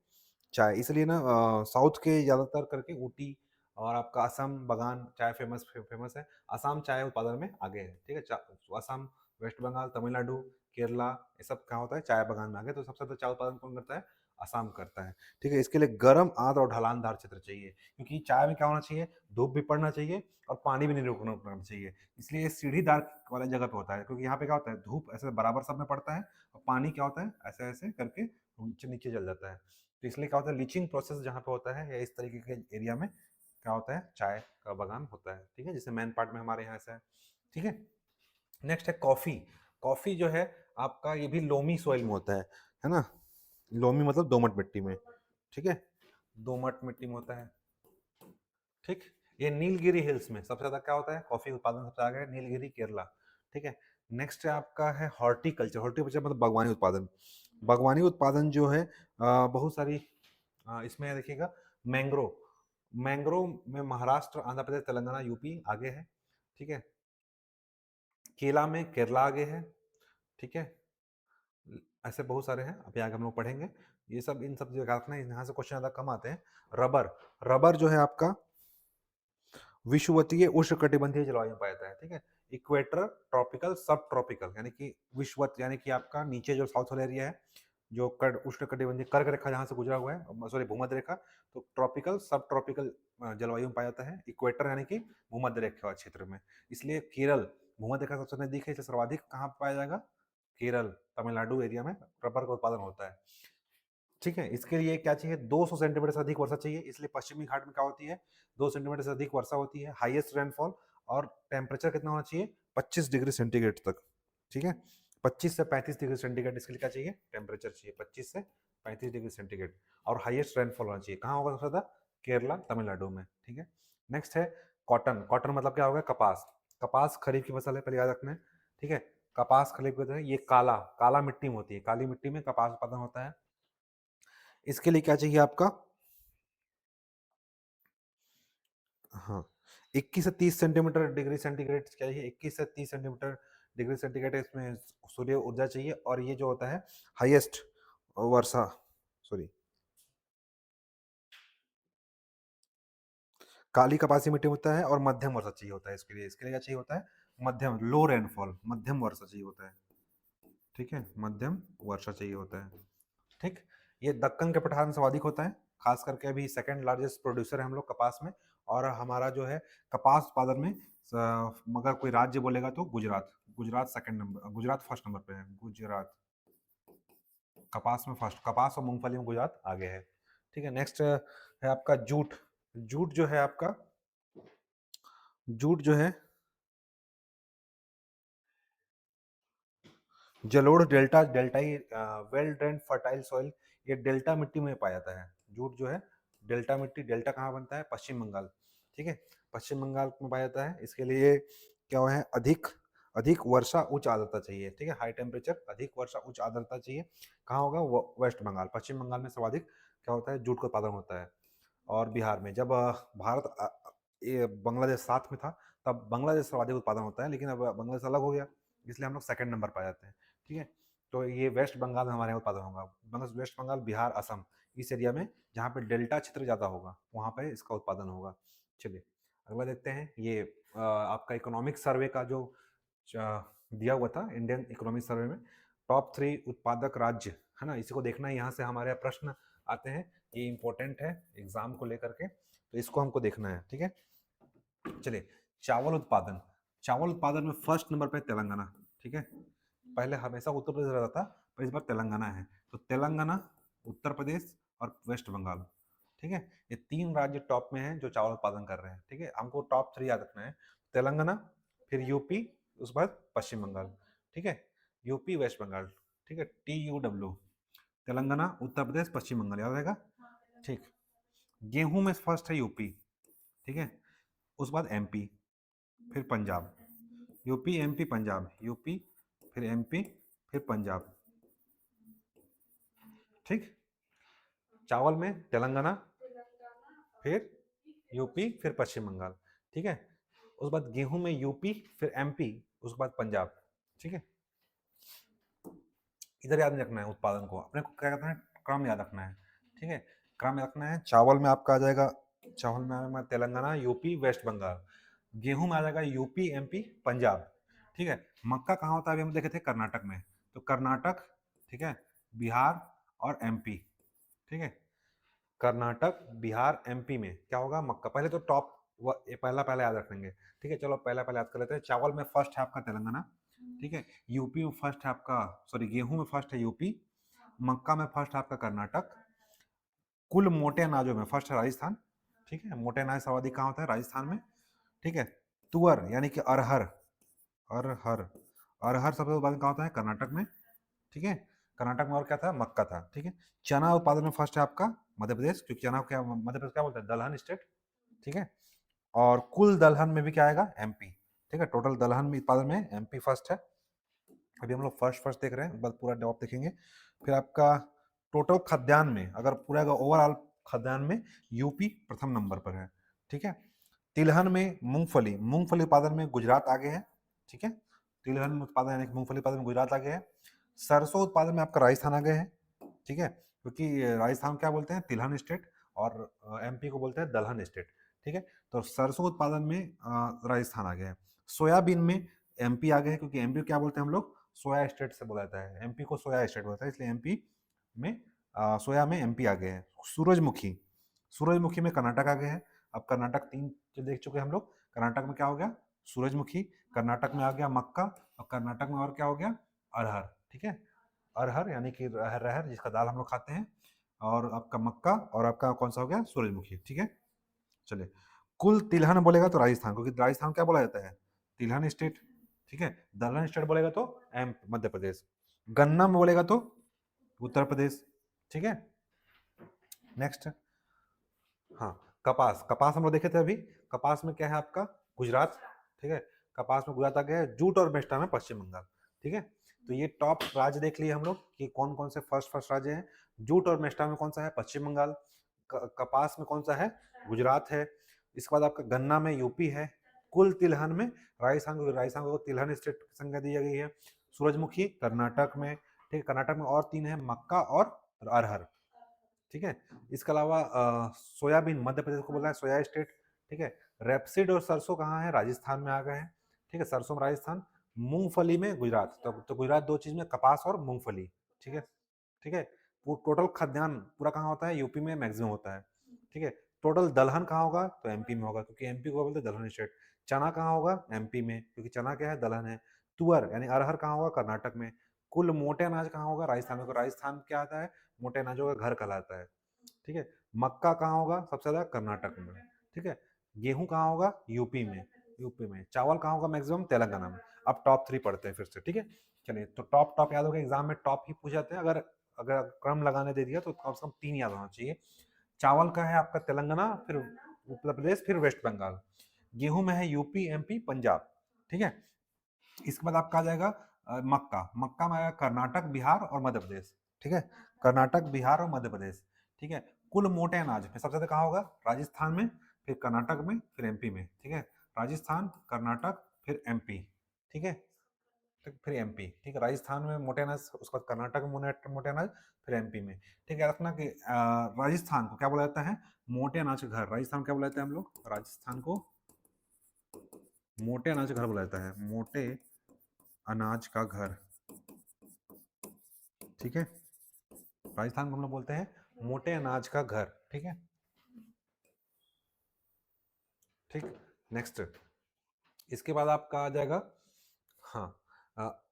चाय। इसलिए ना साउथ के ज़्यादातर करके ऊटी और आपका असम बगान चाय फेमस है। असम चाय उत्पादन में आगे है, ठीक है। असम, वेस्ट बंगाल, तमिलनाडु, केरला, ये सब कहाँ होता है, चाय बगान में आगे। तो सबसे ज़्यादा चाय उत्पादन कौन करता है, असम करता है, ठीक है। इसके लिए गर्म आर्द्र और ढलानदार क्षेत्र चाहिए, क्योंकि चाय में क्या होना चाहिए, धूप भी पड़ना चाहिए और पानी भी नहीं रुकना चाहिए। इसलिए ये सीढ़ीदार वाले जगह पे होता है, क्योंकि यहाँ पे क्या होता है, धूप ऐसे बराबर सब में पड़ता है और पानी क्या होता है, ऐसे ऐसे करके नीचे नीचे जल जाता है। तो इसलिए क्या होता है, लीचिंग प्रोसेस जहाँ पे होता है या इस तरीके के एरिया में क्या होता है, चाय का बागान होता है, ठीक है, जैसे मेन पार्ट में हमारे यहाँ ऐसा है, ठीक है। नेक्स्ट है कॉफी। कॉफी जो है आपका, ये भी लोमी सॉइल में होता है ना, लोमी मतलब दोमट मिट्टी में, ठीक है, दोमट मिट्टी में होता है, ठीक। ये नीलगिरी हिल्स में सबसे ज्यादा क्या होता है, कॉफी उत्पादन सबसे आगे है, नीलगिरी केरला, ठीक है। नेक्स्ट है आपका है हॉर्टिकल्चर। हॉर्टिकल्चर मतलब बागवानी उत्पादन। बागवानी उत्पादन जो है बहुत सारी इसमें देखिएगा, मैंग्रो, मैंग्रो में महाराष्ट्र, आंध्र प्रदेश, तेलंगाना, यूपी आगे है, ठीक है। केला में केरला आगे है, ठीक है। ऐसे बहुत सारे हैं, अभी आगे हम लोग पढ़ेंगे ये सब, इन सब जगह रखना, यहाँ से क्वेश्चन ज्यादा कम आते हैं। रबर, रबर जो है आपका विषुवतीय उष्णकटिबंधीय जलवायु में पाया जाता है, ठीक है। इक्वेटर, ट्रॉपिकल, सब ट्रॉपिकल, यानी कि विषुवत यानी कि आपका नीचे जो साउथ वाला एरिया है, जो उष्णकटिबंधीय कर्क रेखा जहाँ से गुजरा हुआ है, सॉरी भूमध्य रेखा, तो ट्रॉपिकल सब ट्रॉपिकल जलवायु में पाया जाता है। इक्वेटर यानी कि भूमध्य रेखा क्षेत्र में, इसलिए केरल भूमध्य रेखा सबसे नजदीक है, इसलिए सर्वाधिक कहाँ पाया जाएगा, केरल, तमिलनाडु एरिया में रबर का उत्पादन होता है, ठीक है। इसके लिए क्या चाहिए, 200 सेंटीमीटर से अधिक वर्षा चाहिए, इसलिए पश्चिमी घाट में क्या होती है, 2 सेंटीमीटर से अधिक वर्षा होती है, हाईएस्ट रेनफॉल, और टेम्परेचर कितना होना चाहिए, 25 डिग्री सेंटीग्रेड तक, ठीक है। 25 से 35 डिग्री सेंटीग्रेड इसके लिए क्या चाहिए, टेम्परेचर चाहिए 25 से 35 डिग्री सेंटीग्रेड, और हाईएस्ट रेनफॉल होना चाहिए, कहाँ होगा सबसे ज्यादा, केरला, तमिलनाडु में, ठीक है। नेक्स्ट है कॉटन। कॉटन मतलब क्या होगा, कपास। कपास खरीफ की फसल है, पहले याद रखना है, ठीक है। कपास खरीफ की फसल है, ये काला काला मिट्टी में होती है, काली मिट्टी में कपास उत्पादन होता है। इसके लिए क्या चाहिए आपका, हाँ, 21 से 30 सेंटीमीटर डिग्री सेंटीग्रेड क्या चाहिए, 21 से 30 सेंटीमीटर डिग्री सेंटीग्रेड इसमें सूर्य ऊर्जा चाहिए, और ये जो होता है हाईएस्ट वर्षा, सॉरी, काली कपासी मिट्टी होता है, और मध्यम वर्षा चाहिए होता है इसके लिए। इसके लिए क्या चाहिए होता है, मध्यम, लो रेनफॉल, मध्यम वर्षा चाहिए होता है, ठीक है, मध्यम वर्षा चाहिए होता है, ठीक। ये दक्कन के पठार में सर्वाधिक होता है, खास करके अभी सेकंड लार्जेस्ट प्रोड्यूसर है हम लोग कपास में, और हमारा जो है कपास उत्पादन में मगर कोई राज्य बोलेगा तो Gujarat, Gujarat second number, Gujarat first number पे है, गुजरात कपास में फर्स्ट, कपास और मूंगफली में गुजरात आगे है, ठीक है। नेक्स्ट है आपका जूट। जूट जो है आपका, जूट जो है जलोढ़ डेल्टा, डेल्टाई वेल ड्रेन्ड फर्टाइल सॉइल, ये डेल्टा मिट्टी में पाया जाता है। जूट जो है डेल्टा मिट्टी, डेल्टा कहाँ बनता है, पश्चिम बंगाल, ठीक है, पश्चिम बंगाल में पाया जाता है। इसके लिए क्या हुआ है, अधिक अधिक वर्षा उच्च आर्द्रता चाहिए, ठीक है, हाई टेम्परेचर, अधिक वर्षा उच्च आर्द्रता चाहिए, कहाँ होगा, वेस्ट बंगाल, पश्चिम बंगाल में सर्वाधिक क्या होता है, जूट का उत्पादन होता है। और बिहार में, जब भारत ये बांग्लादेश साथ में था, तब बांग्लादेश सर्वाधिक उत्पादन होता है, लेकिन अब बांग्लादेश अलग हो गया, इसलिए हम लोग सेकंड नंबर पाए जाते हैं, ठीक है। तो ये वेस्ट बंगाल में हमारे यहाँ उत्पादन होगा, वेस्ट बंगाल, बिहार, असम, इस एरिया में जहाँ पे डेल्टा क्षेत्र ज़्यादा होगा वहाँ पे इसका उत्पादन होगा। चलिए अगला देखते हैं, ये आपका इकोनॉमिक सर्वे का जो दिया हुआ था, इंडियन इकोनॉमिक सर्वे में टॉप 3 उत्पादक राज्य, है ना, इसी को देखना है, यहाँ से हमारे प्रश्न आते हैं, ये इंपॉर्टेंट है एग्जाम को लेकर के, तो इसको हमको देखना है, ठीक है। चलिए, चावल उत्पादन, चावल उत्पादन में फर्स्ट नंबर पे तेलंगाना, ठीक है, पहले हमेशा उत्तर प्रदेश रहता था, पर इस बार तेलंगाना है, तो तेलंगाना, उत्तर प्रदेश और वेस्ट बंगाल, ठीक है, ये 3 राज्य टॉप में हैं जो चावल उत्पादन कर रहे हैं। ठीक है, हमको टॉप 3 याद रखना है। तेलंगाना, फिर यूपी, उसके बाद पश्चिम बंगाल। ठीक है, यूपी, वेस्ट बंगाल। ठीक है, TUW, तेलंगाना, उत्तर प्रदेश, पश्चिम बंगाल, याद रहेगा। ठीक, गेहूं में फर्स्ट है यूपी। ठीक है, उसके बाद एमपी, फिर Punjab. UP, MP, Punjab, UP, फिर एमपी, फिर पंजाब। ठीक, चावल में तेलंगाना, फिर यूपी, फिर पश्चिम बंगाल। ठीक है, उसके बाद गेहूं में यूपी, फिर एमपी, उसके बाद पंजाब। ठीक है, इधर याद नहीं रखना है उत्पादन को, अपने को क्या करना है, क्रम याद रखना है। ठीक है, क्रम याद रखना है। चावल में आपका आ जाएगा, चावल में आएगा तेलंगाना, यूपी, वेस्ट बंगाल। गेहूं में आ जाएगा यूपी, एमपी, पंजाब। ठीक है, मक्का कहाँ होता है अभी हम देखे थे, कर्नाटक में। तो कर्नाटक, ठीक है, बिहार और एमपी। ठीक है, कर्नाटक, बिहार, एमपी में क्या होगा, मक्का। पहले तो टॉप पहला पहला याद रखेंगे। ठीक है, चलो पहला पहला याद कर लेते हैं। चावल में फर्स्ट है आपका तेलंगाना। ठीक है, यूपी में फर्स्ट है आपका, सॉरी, गेहूं में फर्स्ट है यूपी, मक्का में फर्स्ट है आपका कर्नाटक, कुल मोटे अनाजों में फर्स्ट है राजस्थान। ठीक है, मोटे अनाज सर्वाधिक कहाँ होता है, राजस्थान में। ठीक है, तुअर यानी कि अरहर, अरहर, अरहर सबसे उत्पादन कहाँ होता है, कर्नाटक में। ठीक है, कर्नाटक में और क्या था, मक्का था। ठीक है, चना उत्पादन में फर्स्ट है आपका मध्य प्रदेश, क्योंकि चना को क्या मध्य प्रदेश क्या बोलते हैं, दलहन स्टेट। ठीक है, और कुल दलहन में भी क्या आएगा, एमपी। ठीक है, टोटल दलहन में उत्पादन में एमपी फर्स्ट है। अभी हम लोग फर्स्ट फर्स्ट देख रहे हैं, बाद पूरा जवाब देखेंगे। फिर आपका टोटल खाद्यान्न में, अगर पूरा ओवरऑल खाद्यान्न में यूपी प्रथम नंबर पर है। ठीक है, तिलहन में मूंगफली, मूंगफली उत्पादन में गुजरात आगे है। ठीक है, तिलहन में उत्पादन यानी मूंगफली उत्पादन में गुजरात आगे है। सरसों उत्पादन में आपका राजस्थान आगे है। ठीक है, क्योंकि राजस्थान क्या बोलते हैं, तिलहन स्टेट, और एमपी को बोलते हैं दलहन स्टेट। ठीक है, तो सरसों उत्पादन में राजस्थान आगे है। सोयाबीन में एमपी आगे है, क्योंकि एमपी क्या बोलते हैं हम लोग, सोया स्टेट से बोला जाता है, एमपी को सोया स्टेट बोलता है, इसलिए एमपी में सोया में एमपी आगे है। सूरजमुखी, सूरजमुखी में कर्नाटक आगे है। अब कर्नाटक 3 जो देख चुके हैं हम लोग, कर्नाटक में क्या हो गया, सूरजमुखी, कर्नाटक में आ गया मक्का, और कर्नाटक में और क्या हो गया, अरहर। ठीक है, अरहर यानी कि रहर, रहर जिसका दाल हम लोग खाते हैं, और आपका मक्का, और आपका कौन सा हो गया, सूरजमुखी। ठीक है, चलिए, कुल तिलहन बोलेगा तो राजस्थान, क्योंकि राजस्थान क्या बोला जाता है, तिलहन स्टेट। ठीक है, दलहन स्टेट बोलेगा तो एम मध्य प्रदेश, गन्ना में बोलेगा तो उत्तर प्रदेश। ठीक है, नेक्स्ट, हाँ, कपास, कपास हम लोग देखे थे अभी। कपास में क्या है आपका, गुजरात। ठीक है, कपास में गुजरात आ गया है। जूट और मेस्टा में पश्चिम बंगाल। ठीक है, तो ये टॉप राज्य देख लिए हम लोग कि कौन कौन से फर्स्ट फर्स्ट राज्य हैं। जूट और मेस्टा में कौन सा है, पश्चिम बंगाल। कपास में कौन सा है, गुजरात है। इसके बाद आपका गन्ना में यूपी है। कुल तिलहन में राजस्थान को तिलहन स्टेट की संज्ञा दी गई है। सूरजमुखी कर्नाटक में। ठीक है, कर्नाटक में और 3 है, मक्का और अरहर। ठीक है, इसके अलावा सोयाबीन मध्य प्रदेश को बोला है सोया स्टेट। ठीक है, रेपसीड और सरसों कहाँ है, राजस्थान में आ गए हैं। ठीक है, सरसों में राजस्थान। मूंगफली में गुजरात। तो गुजरात 2 चीज में, कपास और मूंगफली। ठीक है, ठीक है, टोटल खाद्यान्न पूरा कहाँ होता है, यूपी में मैक्सिमम होता है। ठीक है, टोटल दलहन कहाँ होगा, तो एमपी में होगा, क्योंकि एमपी को बोलते हैं दलहन स्टेट। चना कहाँ होगा, एमपी में, क्योंकि चना क्या है, दलहन है। तुअर यानी अरहर कहाँ होगा, कर्नाटक में। कुल मोटे अनाज कहाँ होगा, राजस्थान में, राजस्थान क्या आता है, मोटे अनाजों का घर कहलाता है। ठीक है, मक्का कहाँ होगा, सबसे ज्यादा कर्नाटक में। ठीक है, गेहूं कहाँ होगा, यूपी में, यूपी में। चावल कहाँ होगा मैक्सिमम, तेलंगाना में। अब टॉप 3 पढ़ते हैं फिर से। ठीक है, चलिए, तो टॉप टॉप याद होगा, एग्जाम में टॉप ही पूछ जाते हैं। अगर अगर क्रम लगाने दे दिया तो कम से कम 3 याद होना चाहिए। चावल का है आपका तेलंगाना, फिर उत्तर प्रदेश, फिर वेस्ट बंगाल। गेहूं में है यूपी, एमपी, पंजाब। ठीक है, इसके बाद आपका आ जाएगा मक्का, मक्का में आएगा कर्नाटक, बिहार और मध्य प्रदेश। ठीक है, कर्नाटक, बिहार और मध्य प्रदेश। ठीक है, कुल मोटे अनाज में सबसे ज्यादा कहाँ होगा, राजस्थान में, फिर कर्नाटक में, फिर एमपी में। ठीक है, राजस्थान, कर्नाटक, फिर एमपी। ठीक है, फिर एमपी। ठीक है, राजस्थान में मोटे अनाज, उसके बाद कर्नाटक में मोटे मोटे अनाज, फिर एमपी में। ठीक है, रखना कि राजस्थान को क्या बोला जाता है, मोटे अनाज का घर। राजस्थान क्या बोला जाता है हम लोग, राजस्थान को मोटे अनाज का घर बोला जाता है, मोटे अनाज का घर। ठीक है, राजस्थान को हम लोग बोलते हैं मोटे अनाज का घर। ठीक है, ठीक, नेक्स्ट, इसके बाद आपका आ जाएगा, हाँ,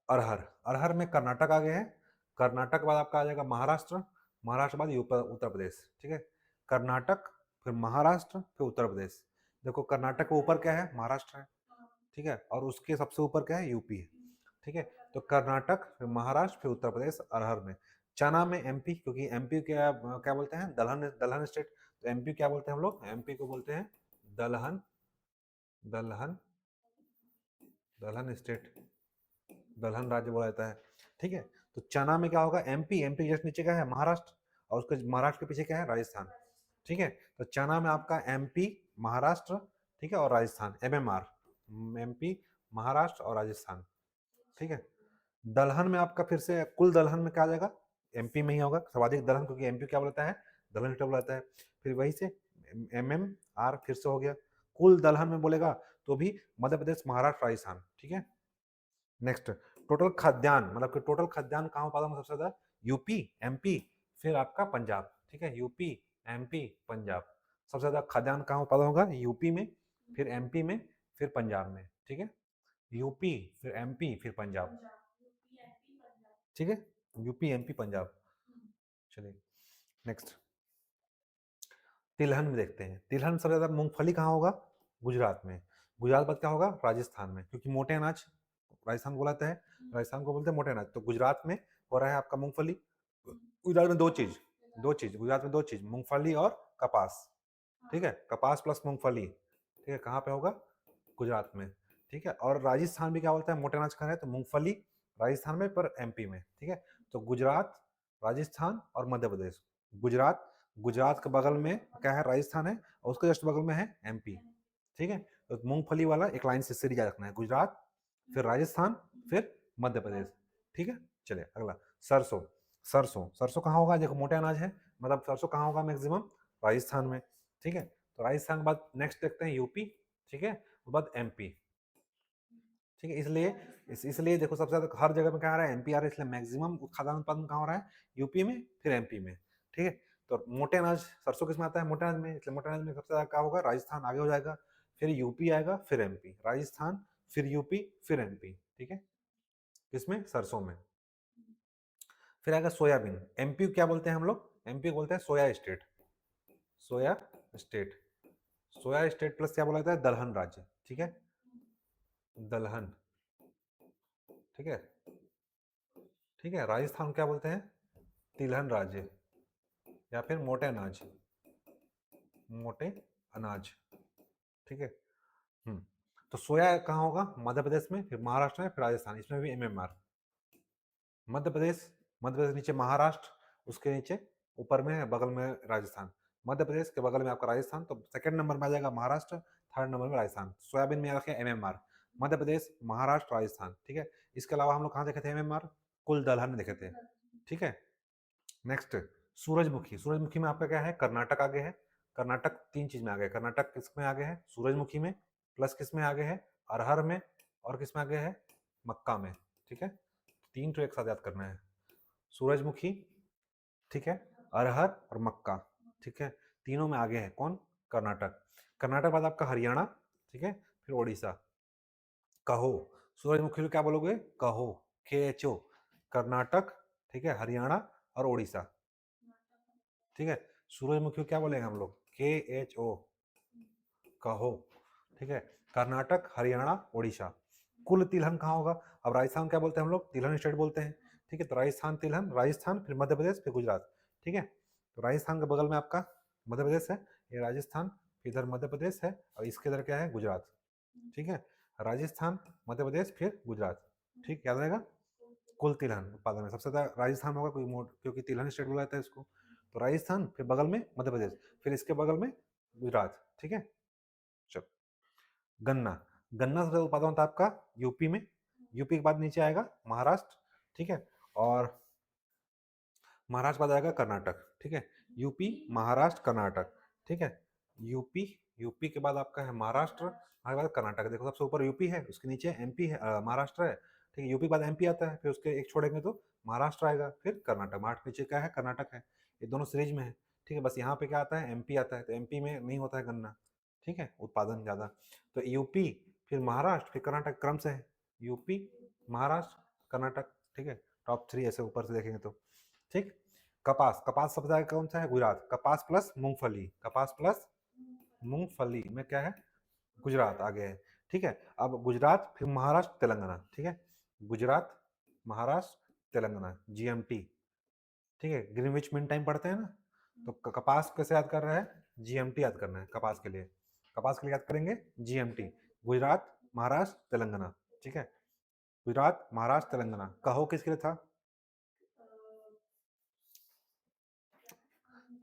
अरहर। अरहर में कर्नाटक आ गए हैं। कर्नाटक के बाद आपका आ जाएगा महाराष्ट्र। महाराष्ट्र के बाद उत्तर प्रदेश। ठीक है, कर्नाटक, फिर महाराष्ट्र, फिर उत्तर प्रदेश। देखो कर्नाटक के ऊपर क्या है, महाराष्ट्र है, ठीक है, और उसके सबसे ऊपर क्या है, यूपी है, ठीक है। तो कर्नाटक, फिर महाराष्ट्र, फिर उत्तर प्रदेश, अरहर में। चना में एमपी, क्योंकि एमपी क्या क्या बोलते हैं, दलहन, दलहन स्टेट। तो एमपी क्या बोलते हैं हम लोग, एमपी को बोलते हैं दलहन, दलहन, दलहन स्टेट, दलहन राज्य बोला जाता है, ठीक है। तो चना में क्या होगा, एमपी, एमपी जस्ट नीचे क्या है, महाराष्ट्र, और उसके महाराष्ट्र के पीछे क्या है, राजस्थान, ठीक है। तो चना में आपका एमपी, महाराष्ट्र, ठीक है, और राजस्थान, एमएमआर, एमपी, महाराष्ट्र और राजस्थान, ठीक है। दलहन में आपका फिर से कुल दलहन में क्या आ जाएगा, एमपी में ही होगा सर्वाधिक दलहन, क्योंकि एमपी क्या बोलता है, दलहन स्टेट बोलता है। फिर वही से एमएमआर फिर से हो गया। कुल दलहन में बोलेगा तो भी मध्य प्रदेश, महाराष्ट्र, राजस्थान, ठीक है। नेक्स्ट, टोटल खाद्यान्न, मतलब कि टोटल खाद्यान्न कहाँ उत्पादन होगा सबसे ज्यादा, यूपी, एमपी, फिर आपका पंजाब, ठीक है, यूपी, एमपी, पंजाब। सबसे ज्यादा खाद्यान्न कहाँ उत्पादन होगा, यूपी में, फिर एमपी में, फिर पंजाब में, ठीक है। यूपी, फिर एमपी, फिर पंजाब, ठीक है, यूपी, एमपी, पंजाब। चलिए नेक्स्ट, तिलहन में देखते हैं। तिलहन सबसे ज्यादा मूंगफली कहाँ होगा, गुजरात में। गुजरात के बाद क्या होगा, राजस्थान में, क्योंकि मोटे अनाज राजस्थान को बोलाता है, राजस्थान को बोलते हैं मोटे अनाज। तो गुजरात में हो रहा है आपका मूंगफली। गुजरात में दो चीज गुजरात में दो चीज, मूंगफली और कपास, ठीक है, कपास प्लस मूंगफली, ठीक है, कहाँ पे होगा, गुजरात में, ठीक है। और राजस्थान भी क्या बोलता है, मोटे अनाज का है, तो मूंगफली राजस्थान में, पर एमपी में, ठीक है। तो गुजरात, राजस्थान और मध्य प्रदेश। गुजरात, गुजरात के बगल में क्या है, राजस्थान है, और उसके जस्ट बगल में है एमपी, ठीक है। तो मूंगफली वाला एक लाइन से सीरीज रखना है, गुजरात, फिर राजस्थान, फिर मध्य प्रदेश, ठीक है। चलिए अगला, सरसों। सरसों, सरसों कहाँ होगा, देखो मोटे अनाज है, मतलब सरसों कहाँ होगा मैक्सिमम, राजस्थान में, ठीक है। तो राजस्थान के बाद नेक्स्ट देखते हैं यूपी, ठीक है, उसके बाद एमपी, ठीक है। इसलिए इसलिए देखो सबसे ज्यादा हर जगह में क्या आ रहा है, एमपी आ रहा है, इसलिए मैक्सिमम खाद्यान्न उत्पादन कहाँ हो रहा है, यूपी में, फिर एमपी में, ठीक है। तो मोटे अनाज सरसों किस में आता है, मोटे अनाज में, इसलिए मोटे अनाज में सबसे ज्यादा क्या होगा, राजस्थान आगे हो जाएगा, फिर यूपी आएगा, फिर एमपी, राजस्थान, फिर यूपी, फिर एमपी, ठीक है, किसमें, सरसों में। फिर आएगा सोयाबीन। एमपी क्या बोलते हैं हम लोग, एमपी बोलते हैं soya state, soya state, soya state plus क्या बोला जाता है, दलहन राज्य, ठीक है, दलहन, ठीक है, ठीक है। राजस्थान क्या बोलते हैं, तिलहन राज्य, या फिर मोटे अनाज, मोटे अनाज, ठीक है। हम्म। तो सोया कहाँ होगा, मध्य प्रदेश में, फिर महाराष्ट्र में, फिर राजस्थान, इसमें भी एमएमआर। मध्य प्रदेश, मध्य प्रदेश नीचे महाराष्ट्र, उसके नीचे ऊपर में बगल में राजस्थान। मध्य प्रदेश के बगल में आपका राजस्थान, तो सेकंड नंबर में आ जाएगा महाराष्ट्र, थर्ड नंबर में राजस्थान। सोयाबीन में रखे एमएमआर, मध्य प्रदेश, महाराष्ट्र, राजस्थान, ठीक है। इसके अलावा हम लोग कहाँ देखे थे एमएमआर, कुल दलहन में देखे थे, ठीक है। नेक्स्ट, सूरजमुखी। सूरजमुखी में आपका क्या है, कर्नाटक आगे है। कर्नाटक तीन चीज में आ गए, कर्नाटक किस में आगे है, सूरजमुखी में, प्लस किस में आगे है, अरहर में, और किस में आगे है, मक्का में, ठीक है। तीन तो एक साथ याद करना है, सूरजमुखी, ठीक है, अरहर और मक्का, ठीक है। तीनों में आगे है कौन, कर्नाटक। कर्नाटक बाद आपका हरियाणा, ठीक है, फिर उड़ीसा। कहो, सूरजमुखी को क्या बोलोगे, कहो, KHO, कर्नाटक, ठीक है, हरियाणा और उड़ीसा, ठीक है। सूरजमुखी को क्या बोलेंगे हम लोग, KHO, कहो, ठीक है, कर्नाटक, हरियाणा, उड़ीसा। कुल तिलहन कहाँ होगा, अब राजस्थान क्या बोलते हैं हम लोग, तिलहन स्टेट बोलते हैं, ठीक है। तो राजस्थान तिलहन, राजस्थान, फिर मध्य प्रदेश, फिर गुजरात, ठीक है। तो राजस्थान के बगल में आपका मध्य प्रदेश है, ये राजस्थान, इधर मध्य प्रदेश है, और इसके इधर क्या है, गुजरात, ठीक है। राजस्थान, मध्य प्रदेश, फिर गुजरात, ठीक, याद रहेगा। कुल तिलहन उत्पादन में सबसे ज्यादा राजस्थान होगा, क्योंकि तिलहन स्टेट बोला जाता है इसको। तो राजस्थान, फिर बगल में मध्य प्रदेश, फिर इसके बगल में गुजरात, ठीक है। चलो, गन्ना। गन्ना सबसे उत्पादन होता है आपका यूपी में, यूपी के बाद नीचे आएगा महाराष्ट्र, ठीक है, और महाराष्ट्र बाद आएगा कर्नाटक, ठीक है। यूपी, महाराष्ट्र, कर्नाटक, ठीक है। यूपी, यूपी के बाद आपका है महाराष्ट्र, उसके बाद कर्नाटक। देखो सबसे ऊपर यूपी है, उसके नीचे एमपी है, महाराष्ट्र है, ठीक है। यूपी के बाद एमपी आता है, फिर उसके एक छोड़ेंगे तो महाराष्ट्र आएगा, फिर कर्नाटक, महाराष्ट्र के नीचे क्या है, कर्नाटक है। ये दोनों सीरीज में है, ठीक है। बस यहाँ पे क्या आता है, एमपी आता है, तो एमपी में नहीं होता है गन्ना, ठीक है, उत्पादन ज्यादा। तो यूपी, फिर महाराष्ट्र, फिर कर्नाटक, क्रम से है, यूपी, महाराष्ट्र, कर्नाटक, ठीक है। टॉप थ्री ऐसे ऊपर से देखेंगे तो, ठीक। कपास, कपास सबसे आगे कौन सा है? गुजरात। कपास प्लस मूंगफली, कपास प्लस मूंगफली में क्या है? गुजरात आगे है। ठीक है, अब गुजरात फिर महाराष्ट्र तेलंगाना। ठीक है, गुजरात महाराष्ट्र तेलंगाना, जीएमटी। ठीक है, ग्रीनविच मीन टाइम पढ़ते हैं ना, तो कपास कैसे याद कर रहा है? जीएमटी याद करना है कपास के लिए। कपास के लिए याद करेंगे जीएमटी, गुजरात महाराष्ट्र तेलंगाना। ठीक है, गुजरात महाराष्ट्र तेलंगाना। कहो किसके लिए था?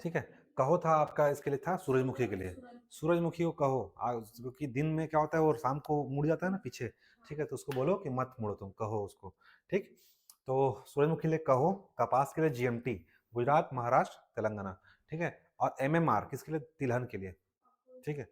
ठीक है, कहो था आपका इसके लिए था, सूरजमुखी के लिए। सूरजमुखी को कहो, क्योंकि दिन में क्या होता है वो शाम को मुड़ जाता है ना पीछे। ठीक है, तो उसको बोलो कि मत मुड़ो, तुम कहो उसको। ठीक, तो सूरजमुखी के लिए कहो, कपास के लिए जीएमटी, गुजरात महाराष्ट्र तेलंगाना। ठीक है, और एमएमआर किसके लिए? तिलहन के लिए। ठीक है,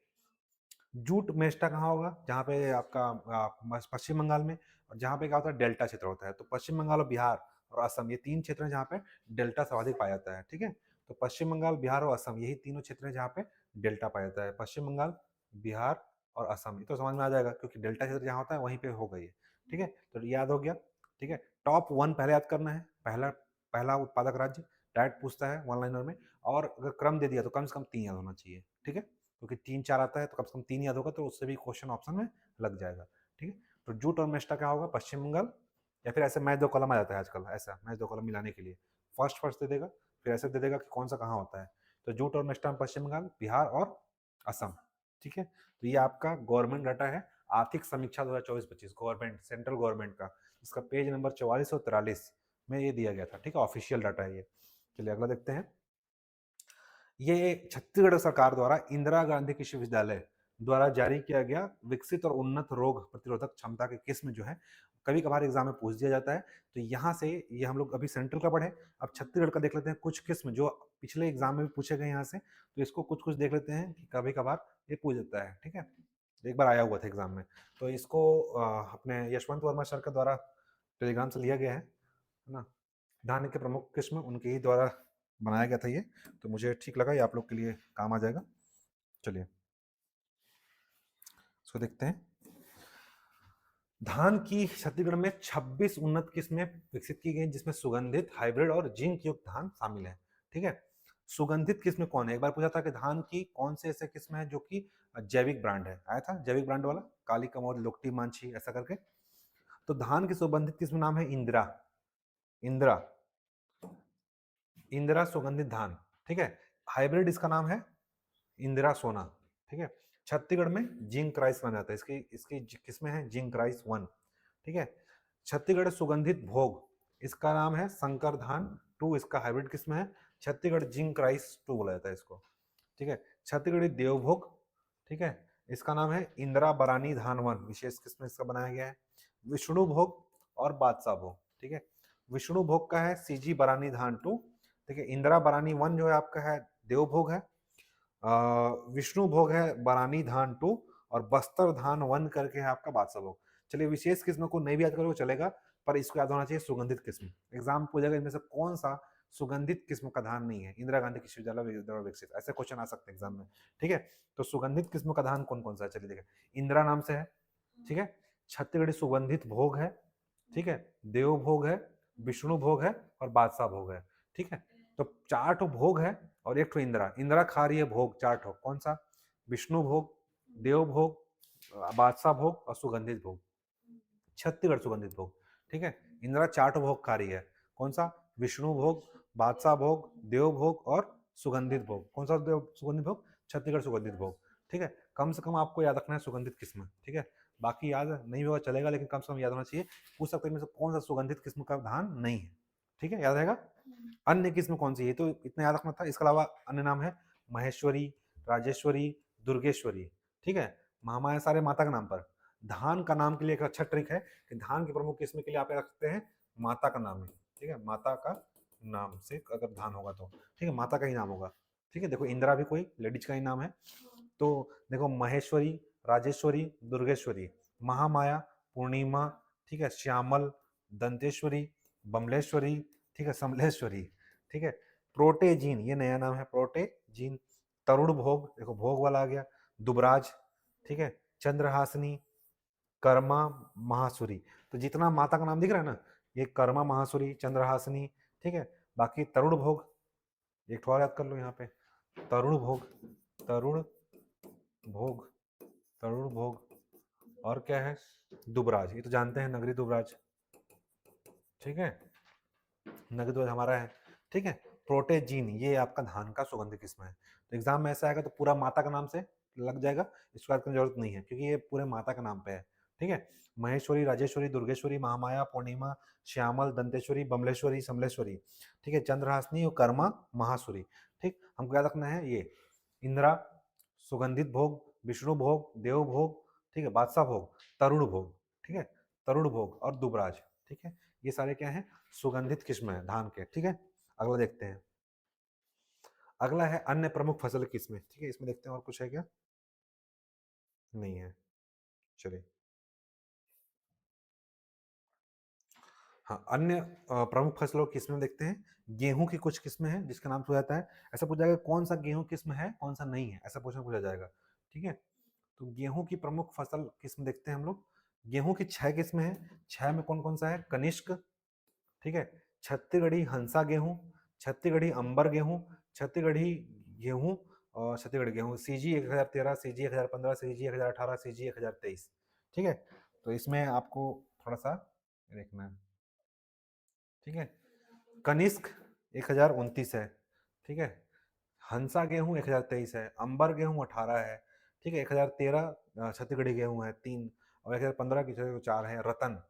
जूट मेस्टा कहाँ होगा? जहाँ पे आपका पश्चिम बंगाल में, और जहाँ पे क्या होता है डेल्टा क्षेत्र होता है। तो पश्चिम बंगाल और बिहार और असम, ये तीन क्षेत्र हैं जहाँ पे डेल्टा सर्वाधिक पाया जाता है। ठीक है, तो पश्चिम बंगाल, बिहार और असम, यही तीनों क्षेत्र हैं जहाँ पे डेल्टा पाया जाता है। पश्चिम बंगाल, बिहार और असम, ये तो समझ में आ जाएगा क्योंकि डेल्टा क्षेत्र जहाँ होता है वहीं पे होगा ये। ठीक है, तो याद हो गया। ठीक है, टॉप वन पहले याद करना है, पहला पहला उत्पादक राज्य डायरेक्ट पूछता है वन लाइनर में। और अगर क्रम दे दिया तो कम से कम 3 याद होना चाहिए। ठीक है, क्योंकि 3 4 आता है तो कम से कम 3 याद होगा, तो उससे भी क्वेश्चन ऑप्शन में लग जाएगा। ठीक है, तो जूट और मेस्टा क्या होगा? पश्चिम बंगाल, या फिर ऐसे मैच दो कॉलम आ जाता है आजकल, ऐसा मैच दो कॉलम मिलाने के लिए फर्स्ट फर्स्ट दे देगा, फिर ऐसे दे देगा कि कौन सा कहाँ होता है। तो जूट और मेस्टा पश्चिम बंगाल, बिहार और असम। ठीक है, तो ये आपका गवर्नमेंट डाटा है, आर्थिक समीक्षा 2024-25 गवर्नमेंट, सेंट्रल गवर्नमेंट का। इसका पेज नंबर 44 और 43 में ये दिया गया था। ठीक है, ऑफिशियल डाटा है ये। चलिए अगला देखते हैं। ये छत्तीसगढ़ सरकार द्वारा इंदिरा गांधी कृषि विश्वविद्यालय द्वारा जारी किया गया विकसित और उन्नत रोग प्रतिरोधक क्षमता के किस्म जो है, कभी कभार एग्जाम में पूछ दिया जाता है। तो यहाँ से ये हम लोग अभी सेंट्रल का पढ़े, अब छत्तीसगढ़ का देख लेते हैं। कुछ किस्म जो पिछले एग्जाम में भी पूछे गए यहाँ से, तो इसको कुछ कुछ देख लेते हैं कि कभी कभार ये पूछ जाता है। ठीक है, एक बार आया हुआ था एग्जाम में, तो इसको अपने यशवंत वर्मा सर के द्वारा टेलीग्राम से लिया गया है ना। धान के प्रमुख किस्म उनके ही द्वारा बनाया गया था ये, तो मुझे ठीक लगा, ये आप लोग के लिए काम आ जाएगा। चलिए इसको देखते हैं। धान की छत्तीसगढ़ में 26 उन्नत किस्में विकसित की गई, जिसमें सुगंधित, हाइब्रिड और जिंक युक्त धान शामिल है। ठीक है, सुगंधित किस्म कौन है? एक बार पूछा था कि धान की कौन से ऐसे किस्म है जो कि जैविक ब्रांड है, आया था जैविक ब्रांड वाला, काली कमोद, लोकटी, मांझी, ऐसा करके। तो धान की सुगंधित किस्म नाम है इंदिरा, इंदिरा, इंदिरा सुगंधित धान। ठीक है, हाइब्रिड इसका नाम है इंदिरा सोना। ठीक है, छत्तीसगढ़ में जिंक राइस बना जाता है, इसकी इसकी किस्में हैं जिंक राइस 1। ठीक है, छत्तीसगढ़ सुगंधित भोग, इसका नाम है शंकर धान 2, इसका हाइब्रिड किस्म है। छत्तीसगढ़ जिंक राइस 2 बोला जाता है इसको। ठीक है, छत्तीसगढ़ी देवभोग, ठीक है, इसका नाम है इंदिरा बरानी धान 1, विशेष किस्म इसका बनाया गया है। विष्णु भोग और बादशाह भोग। ठीक है, विष्णु भोग का है सीजी बरानी धान 2। ठीक है, इंदिरा बरानी 1 जो है आपका है देवभोग है। विष्णु भोग है बरानी धान 2, और बस्तर धान 1 करके है आपका बादशाह भोग। चलिए विशेष किस्म को नहीं भी याद करोगे चलेगा, पर इसको याद होना चाहिए सुगंधित किस्म। एग्जाम पूछेगा इनमें से कौन सा सुगंधित किस्म का धान नहीं है, इंदिरा गांधी कृषि विश्वविद्यालय द्वारा विकसित, ऐसे क्वेश्चन आ सकते हैं एग्जाम में। ठीक है, तो सुगंधित किस्म का धान कौन कौन सा है? चलिए देखें, इंदिरा नाम से है। ठीक है, छत्तीसगढ़ी सुगंधित भोग है। ठीक है, देव भोग है, विष्णु भोग है और बादशाह भोग है। ठीक है, तो 4 ठो भोग है और 1 ठो इंदिरा, इंदिरा खा रही है भोग 4 ठो, कौन सा? विष्णु भोग, देव भोग, बादशाह भोग और सुगंधित भोग, छत्तीसगढ़ सुगंधित भोग। ठीक है, इंदिरा 4 ठो भोग खा रही है, कौन सा? विष्णु भोग, बादशाह भोग, देव भोग और सुगंधित भोग। कौन सा सुगंधित भोग? छत्तीसगढ़ सुगंधित भोग। ठीक है, कम से कम आपको याद रखना है सुगंधित किस्म। ठीक है, बाकी याद नहीं होगा चलेगा, लेकिन कम से कम याद होना चाहिए। पूछ सकते हैं इनमें से कौन सा सुगंधित किस्म का धान नहीं है। ठीक है, याद रहेगा। अन्य किस्म कौन सी है, तो इतना याद रखना था। इसके अलावा अन्य नाम है महेश्वरी, राजेश्वरी, दुर्गेश्वरी। ठीक है, महामाया सारे माता के नाम पर। धान का नाम के लिए एक अच्छा ट्रिक है कि धान की प्रमुख किस्म के लिए आप रखते हैं माता का नाम है। ठीक है, माता का नाम से अगर धान होगा तो ठीक है, माता का ही नाम होगा। ठीक है, देखो इंदिरा भी कोई लेडीज का ही नाम है। तो देखो महेश्वरी, राजेश्वरी, दुर्गेश्वरी, महामाया, पूर्णिमा, ठीक है, श्यामल, दंतेश्वरी, बमलेश्वरी, ठीक है, समलेश्वरी। ठीक है, प्रोटेजीन, ये नया नाम है प्रोटेजीन। तरुण भोग, देखो भोग वाला आ गया। दुबराज, ठीक है, चंद्रहासिनी, कर्मा, महासुरी। तो जितना माता का नाम दिख रहा है ना, ये कर्मा, महासुरी, चंद्रहासिनी। ठीक है, बाकी तरुण भोग, एक तो और याद कर लो यहाँ पे, तरुण भोग, तरुण भोग, तरुण भोग, और क्या है, दुबराज, ये तो जानते हैं, नगरी दुबराज, ठीक है, नगरी दुबराज हमारा है, ठीक है। प्रोटेजीन, ये आपका धान का सुगंधित किस्म है। तो एग्जाम में ऐसा आएगा तो पूरा माता का नाम से लग जाएगा, इसको याद करने की जरूरत नहीं है क्योंकि ये पूरे माता का नाम पे है, ठीक है। महेश्वरी, राजेश्वरी, दुर्गेश्वरी, महामाया, पूर्णिमा, श्यामल, दंतेश्वरी, बमलेश्वरी, समलेश्वरी, ठीक है, चंद्रहासनी और कर्मा, महासुरी, ठीक। हमको याद रखना है ये इंदिरा, सुगंधित भोग, विष्णु भोग, देव भोग, ठीक है, बादशाह भोग, तरुण भोग, ठीक है, तरुण भोग और दुबराज, ठीक है। ये सारे क्या है, सुगंधित किस्म है धान के, ठीक है। अगला देखते हैं, अगला है अन्य प्रमुख फसल किस्में, ठीक है। इसमें देखते हैं और कुछ है क्या, नहीं है, चलिए। हाँ, अन्य प्रमुख फसलों की किस्में देखते हैं। गेहूं की कुछ किस्में हैं जिसका नाम पूछा जाता है, ऐसा पूछा जाएगा कौन सा गेहूं किस्म है कौन सा नहीं है, ऐसा क्वेश्चन पूछा जाएगा, ठीक है। तो गेहूं की प्रमुख फसल किस्म देखते हैं हम लोग। गेहूं की 6 किस्में हैं, 6 में कौन कौन सा है, कनिष्क, ठीक है, छत्तीसगढ़ी हंसा गेहूं, छत्तीसगढ़ी अंबर गेहूं, छत्तीसगढ़ी गेहूं, और छत्तीसगढ़ गेहूं सीजी 1013, सीजी 1015, सीजी 1018, सीजी 1023, ठीक है। तो इसमें आपको थोड़ा सा देखना है, ठीक है। कनिष्क 1029 है, ठीक है, हंसा गेहूं 1023 है, अंबर गेहूं 18 है, ठीक है, 1013 छत्तीसगढ़ी गेहूं है 3, और 1015 की 4 है रतन,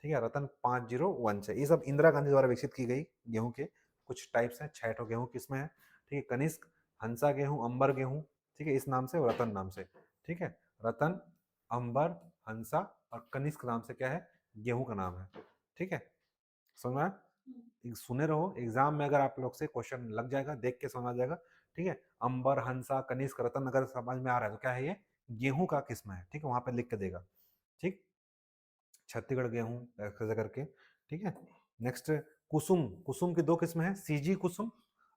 ठीक है, रतन 501 है। ये सब इंदिरा गांधी द्वारा विकसित की गई गेहूं के कुछ टाइप्स हैं, 6 ठो गेहूं किस्में हैं, ठीक है। कनिष्क, हंसा गेहूं, अंबर गेहूं, ठीक है, इस नाम से, रतन नाम से, ठीक है। रतन, अंबर, हंसा और कनिष्क नाम से क्या है, गेहूं का नाम है, ठीक है। समझ में आया? सुने रहो, एग्जाम में अगर आप लोग से क्वेश्चन लग जाएगा, देख के समझ आ जाएगा, ठीक है। अंबर, हंसा, कनिष्क, रतन अगर समझ में आ रहा है तो क्या है, ये गेहूं का किस्म है, ठीक है, वहां पे लिख के देगा, ठीक। छत्तीसगढ़ गेहूं ऐसे करके, ठीक है। नेक्स्ट, कुसुम, कुसुम की 2 किस्म है, सीजी कुसुम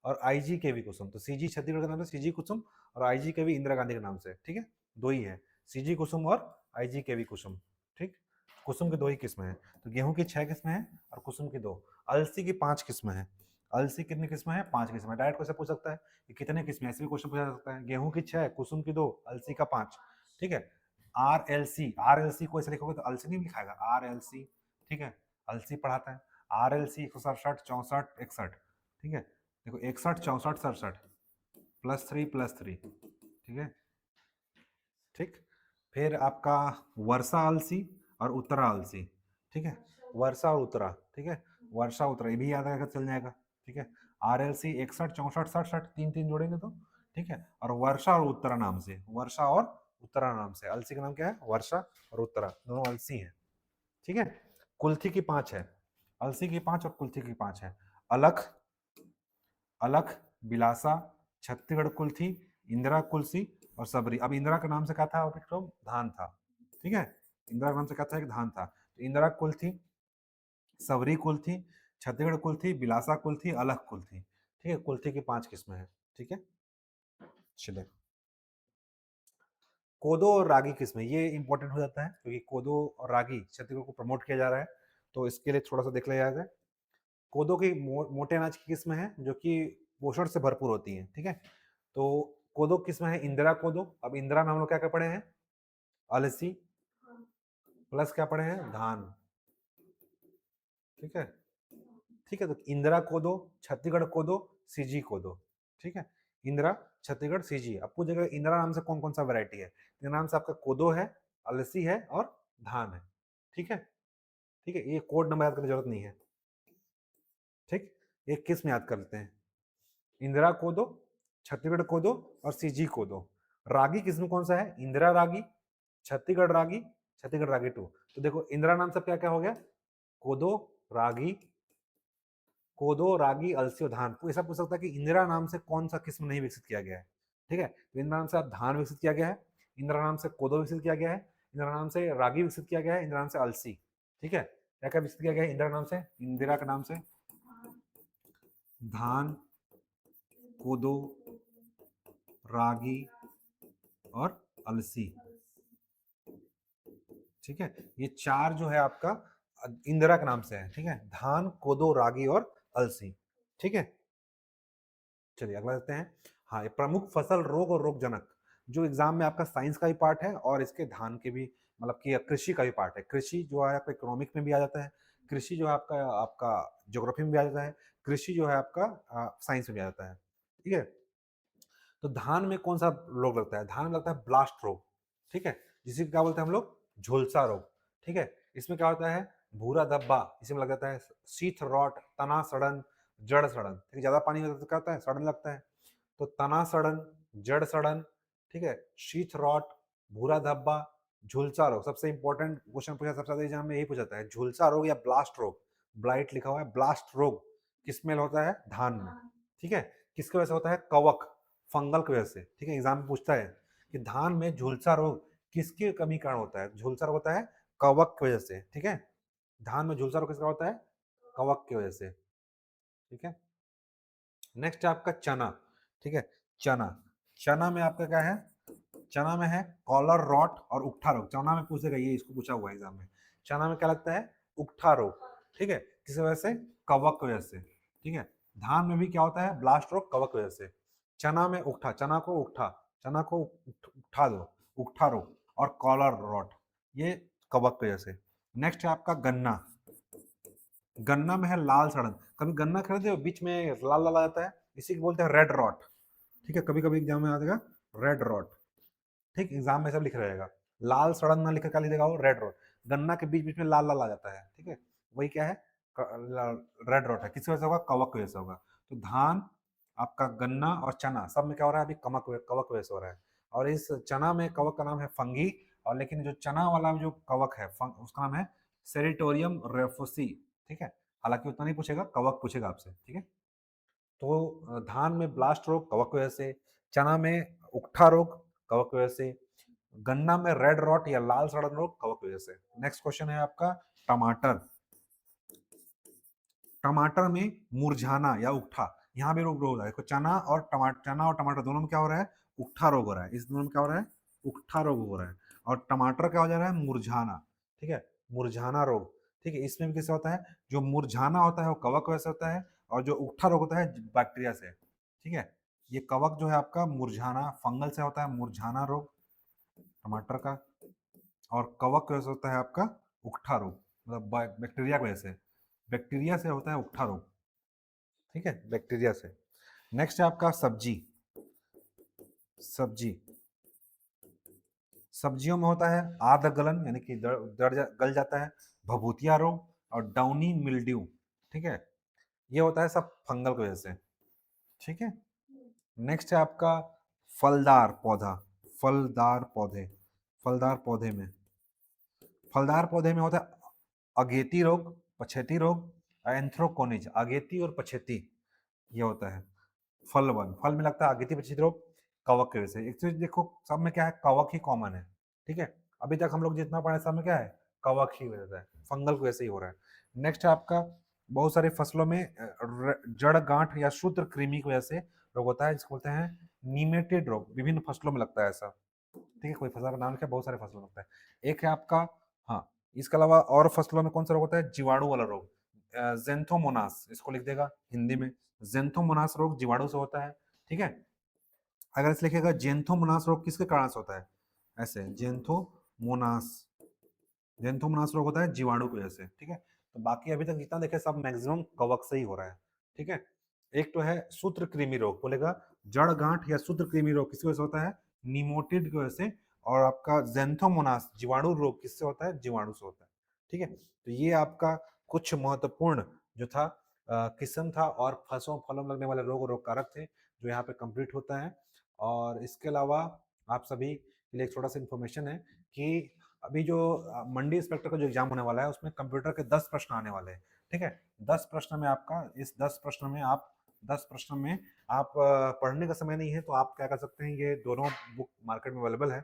और आईजी केवी कुसुम। तो सीजी छत्तीसगढ़ के नाम से सीजी कुसुम, और आईजी केवी इंदिरा गांधी के नाम से, ठीक है, 2 ही है, सीजी कुसुम और आईजी केवी कुसुम, ठीक। कुसुम की 2 ही किस्में हैं। तो गेहूं की 6 किस्में हैं और कुसुम की 2। अलसी की 5 किस्में हैं। अलसी कितनी किस्में हैं, 5 किस्में। डायरेक्ट क्वेश्चन पूछ सकता है कि कितने किस्में, ऐसे भी क्वेश्चन पूछा जा सकता है। गेहूं की 6, कुसुम की 2, अलसी का 5, ठीक है। R L C, R L C को ऐसे लिखोगे तो अलसी नहीं लिखाएगा, आर एल सी, ठीक है, अलसी पढ़ाता है। आर एल सी 167, 64, 61, ठीक है। देखो 61, 64, 67, +3 ठीक है, ठीक। फिर आपका वर्षा अलसी और उत्तरा अलसी, ठीक है, वर्षा और उत्तरा, ठीक है, वर्षा उत्तरा, ये भी याद रखकर चल जाएगा, ठीक है। आर एल सी 61, 64, 67, 3 जोड़ेंगे तो, ठीक है। और वर्षा और उत्तरा नाम से, वर्षा और उत्तरा नाम से, अलसी का नाम क्या है, वर्षा और उत्तरा, दोनों अलसी है, ठीक है। कुल्थी की 5 है, अलसी की 5 और कुल्थी की 5 है। अलख, अलख, बिलासा, छत्तीसगढ़ कुल्थी, इंदिरा कुल्सी और सबरी। अब इंदिरा का नाम से क्या था, धान था, ठीक है। इंदिरा का नाम से क्या था, एक धान था। तो इंदिरा कुल्थी, सबरी कुल्थी, छत्तीसगढ़ कुल्थी, बिलासा कुल्थी, अलख कुल्थी, ठीक है। कुल्थी की 5 किस्में हैं, ठीक है। चलिए, कोदो और रागी किस्में, ये इंपॉर्टेंट हो जाता है क्योंकि कोदो और रागी छत्तीसगढ़ को प्रमोट किया जा रहा है, तो इसके लिए थोड़ा सा देख लिया जाए। कोदो की मोटे अनाज की किस्म है जो कि पोषण से भरपूर होती है, ठीक है। तो कोदो किस्म है इंदिरा कोदो। अब इंदिरा में हम लोग क्या क्या पढ़े हैं, अलसी प्लस क्या पढ़े हैं, धान, ठीक है, ठीक है। तो इंदिरा कोदो, छत्तीसगढ़ कोदो, सीजी कोदो, ठीक है। इंदिरा, छत्तीसगढ़, सीजी। अब पूछेगा इंदिरा नाम से कौन कौन सा वैरायटी है, इंदिरा नाम से आपका कोदो है, अलसी है और धान है, ठीक है, ठीक है। ये कोड नंबर याद करने की जरूरत नहीं है, ठीक। एक किस्म याद कर लेते हैं, इंदिरा कोदो, छत्तीसगढ़ कोदो और सीजी कोदो। रागी किस्म कौन सा है, इंदिरा रागी, छत्तीसगढ़ रागी, छत्तीसगढ़ रागी 2। तो देखो इंदिरा नाम से क्या क्या हो गया, कोदो, रागी, कोदो, रागी, अलसी और धान। तो ऐसा पूछ सकता है कि इंदिरा नाम से कौन सा किस्म नहीं विकसित किया गया है, ठीक है। तो इंदिरा नाम से धान विकसित किया गया है, इंदिरा नाम से कोदो विकसित किया गया है, इंदिरा नाम से रागी विकसित किया गया है, इंदिरा नाम से अलसी, ठीक है। क्या क्या विकसित किया गया है इंदिरा नाम से, इंदिरा के नाम से धान, कोदो, रागी और अलसी, ठीक है। ये 4 जो है आपका इंदिरा के नाम से है, ठीक है, धान, कोदो, रागी और अलसी, ठीक है। चलिए अगला देखते हैं। हाँ, ये प्रमुख फसल रोग और रोगजनक, जो एग्जाम में आपका साइंस का भी पार्ट है और इसके धान के भी, मतलब कि कृषि का भी पार्ट है। कृषि जो है आपका इकोनॉमिक में भी आ जाता है, कृषि जो है आपका आपका ज्योग्राफी में भी आ जाता है, कृषि जो है आपका साइंस में भी आ जाता है। ठीक है, तो धान में कौन सा रोग लगता है? धान में लगता है ब्लास्ट रोग। ठीक है, जिसे क्या बोलते हैं हम लोग? झुलसा रोग। ठीक है, इसमें क्या होता है? भूरा धब्बा, इसमें लग जाता है शीथ रॉट, तना सड़न, जड़ सड़न। ठीक है, ज्यादा पानी होता है तो क्या होता है? सड़न लगता है। तो तना सड़न, जड़ सड़न, ठीक है, शीथ रॉट, भूरा धब्बा, झुलसा रोग। सबसे इंपॉर्टेंट क्वेश्चन पूछा सबसे ज्यादा एग्जाम में यही पूछा जाता है, झुलसा रोग या ब्लास्ट रोग। ब्लाइट लिखा हुआ है, ब्लास्ट रोग किसमें होता है? धान में। ठीक है, किसकी वजह से होता है? कवक, फंगल की वजह से। ठीक है, एग्जाम में पूछता है कि धान में झुलसा रोग किसकी कमी कारण होता है? झुलसा रोग होता है कवक की वजह से। ठीक है, धान में झुलसा रोग किसका होता है? कवक की वजह से। ठीक है, नेक्स्ट है आपका चना। ठीक है, चना, चना में आपका क्या है? चना में है कॉलर रॉट और उकठा रोग। चना में पूछेगा, ये इसको पूछा हुआ है एग्जाम में। चना में क्या लगता है? उकठा रोग। ठीक है, किस वजह से? कवक की वजह से। ठीक है, धान में भी क्या होता है? ब्लास्ट रोग, कवक की वजह से। चना में उकठा, चना को उकठा, चना को उठा दो, उकठा रोग और कॉलर रॉट, ये कवक की वजह से। नेक्स्ट है आपका गन्ना। गन्ना में है लाल सड़न। कभी गन्ना खरीदे हो बीच में लाल लाल आ जाता है, इसी को बोलते हैं रेड रॉट। ठीक है, कभी कभी एग्जाम में आ जाएगा रेड रॉट। ठीक, एग्जाम में सब लिख रहेगा, लाल सड़न ना लिख क्या लिख देगा वो? Red rot. गन्ना के बीच बीच में लाल लाल आ जाता है। ठीक है, वही क्या है? रेड रॉट है। किस वजह से होगा? कवक की वजह से होगा। तो धान, आपका गन्ना और चना सब में क्या हो रहा है अभी? कवक कवक की वजह से हो रहा है। और इस चना में कवक का नाम है फंगी, और लेकिन जो चना वाला जो कवक है उसका नाम है सेरिटोरियम रेफोसी। ठीक है, हालांकि उतना नहीं पूछेगा, कवक पूछेगा आपसे। ठीक है, तो धान में ब्लास्ट रोग कवक की वजह से, चना में उकठा रोग कवक की वजह से, गन्ना में रेड रॉट या लाल सड़न रोग कवक की वजह से। नेक्स्ट क्वेश्चन है आपका टमाटर। टमाटर में मुरझाना या उकठा, यहाँ भी रोग हो रहा है। देखो चना और टमाटर, चना और टमाटर दोनों में क्या हो रहा है? उकठा रोग हो रहा है। इस दोनों में क्या हो रहा है? उकठा रोग हो रहा है। और टमाटर क्या हो जा रहा है? मुरझाना। ठीक है, मुरझाना रोग। ठीक है, इसमें भी किससे होता है? जो मुरझाना होता है वो कवक की वजह से होता है, और जो उकठा रोग होता है बैक्टीरिया से। ठीक है, ये कवक जो है आपका मुरझाना, फंगल से होता है मुरझाना रोग टमाटर का, और कवक की वजह से होता है आपका उकठा रोग, मतलब बैक्टीरिया की वजह से। बैक्टीरिया से होता है उकठा रोग। ठीक है, बैक्टीरिया से। नेक्स्ट है आपका सब्जी। सब्जी, सब्जियों में होता है आर्द्र गलन, यानी कि गल जाता है, भभूतिया रोग और डाउनी मिल्ड्यू। ठीक है, ये होता है सब फंगल की वजह से। ठीक है, नेक्स्ट है आपका फलदार पौधा। फलदार पौधे, फलदार पौधे में, फलदार पौधे में होता है अगेती रोग, पछेती रोग, एंथ्रोकोनिज। अगेती और पछेती ये होता है फल वन। फल में लगता है अगेती पछेती रोग कवक की वजह से। एक चीज देखो, सब में क्या है? कवक ही कॉमन है। ठीक है, अभी तक हम लोग जितना पढ़े सब में क्या है? कवक ही वजह से, फंगल की वजह से ही हो रहा है। नेक्स्ट है आपका बहुत सारी फसलों में जड़ गांठ या शूद्र कृमि की वजह से रोग होता है, जिसको बोलते हैं नीमेटेड रोग। विभिन्न फसलों में लगता है ऐसा। ठीक है, कोई फसल का नाम लिखा है, बहुत सारे फसलों में लगता है। एक है आपका, हाँ, इसके अलावा और फसलों में कौन सा रोग होता है? जीवाणु वाला रोग, जेंथोमोनास, इसको लिख देगा हिंदी में। जेंथोमोनास रोग जीवाणु से होता है। ठीक है, अगर इसे लिखेगा जेंथोमोनास रोग किसके कारण से होता है? ऐसे जेंथोमोनास, जेंथोमोनास रोग होता है जीवाणु की वजह से। ठीक है, तो बाकी अभी तक जितना देखे सब मैक्सिमम कवक से ही हो रहा है। ठीक है, एक तो है सूत्र कृमि रोग, बोलेगा जड़ गांठ या सूत्र कृमि रोग किसकी वजह से होता है? निमोटिड की वजह से। और आपका जेंथोमोनास जीवाणु रोग किससे होता है? जीवाणु से होता है। ठीक है, तो ये आपका कुछ महत्वपूर्ण जो था किस्म था, और फसलों फलों में लगने वाले रोग और रोग कारक थे जो यहाँ पे कंप्लीट होता है। और इसके अलावा आप सभी के लिए एक छोटा सा इन्फॉर्मेशन है कि अभी जो मंडी इंस्पेक्टर का जो एग्जाम होने वाला है उसमें कंप्यूटर के 10 प्रश्न आने वाले हैं। ठीक है, 10 प्रश्न में आपका, इस 10 प्रश्न में आप, 10 प्रश्न में आप पढ़ने का समय नहीं है तो आप क्या कर सकते हैं, ये दोनों बुक मार्केट में अवेलेबल है।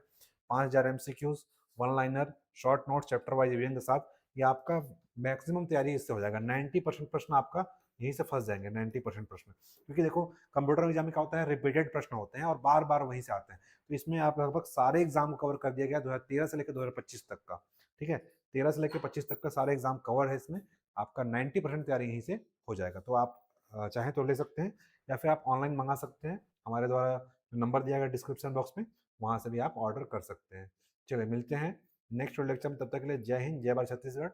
5000 MCQs, one liner, short note, chapter wise revision के साथ ये आपका मैक्सिमम तैयारी इससे हो जाएगा। 90% प्रश्न आपका यहीं से फंस जाएंगे, 90% प्रश्न। क्योंकि देखो कंप्यूटर एग्जाम में क्या होता है? रिपीटेड प्रश्न होते हैं और बार बार वहीं से आते हैं। तो इसमें आप लगभग सारे एग्जाम को कवर कर दिया गया 2013 से लेकर 2025 तक का। ठीक है, 13 से लेकर 25 तक का सारे एग्जाम कवर है इसमें। आपका 90% तैयारी यहीं से हो जाएगा। तो आप चाहें तो ले सकते हैं, या फिर आप ऑनलाइन मंगा सकते हैं। हमारे द्वारा नंबर दिया गया डिस्क्रिप्शन बॉक्स में, वहाँ से भी आप ऑर्डर कर सकते हैं। चलिए मिलते हैं नेक्स्ट लेक्चर में, तब तक के लिए जय हिंद, जय भारत छत्तीसगढ़।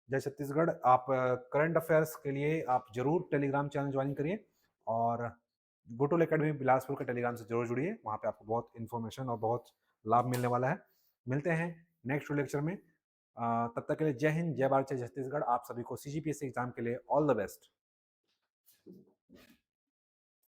जय छत्तीसगढ़। आप करंट अफेयर्स के लिए आप ज़रूर टेलीग्राम चैनल ज्वाइन करिए, और गुटुल एकेडमी बिलासपुर के टेलीग्राम से ज़रूर जुड़िए, वहाँ पे आपको बहुत इन्फॉर्मेशन और बहुत लाभ मिलने वाला है। मिलते हैं नेक्स्ट लेक्चर में। तब तक के लिए जय हिंद, जय भारत, जय छत्तीसगढ़। आप सभी को CGPSC एग्जाम के लिए ऑल द बेस्ट।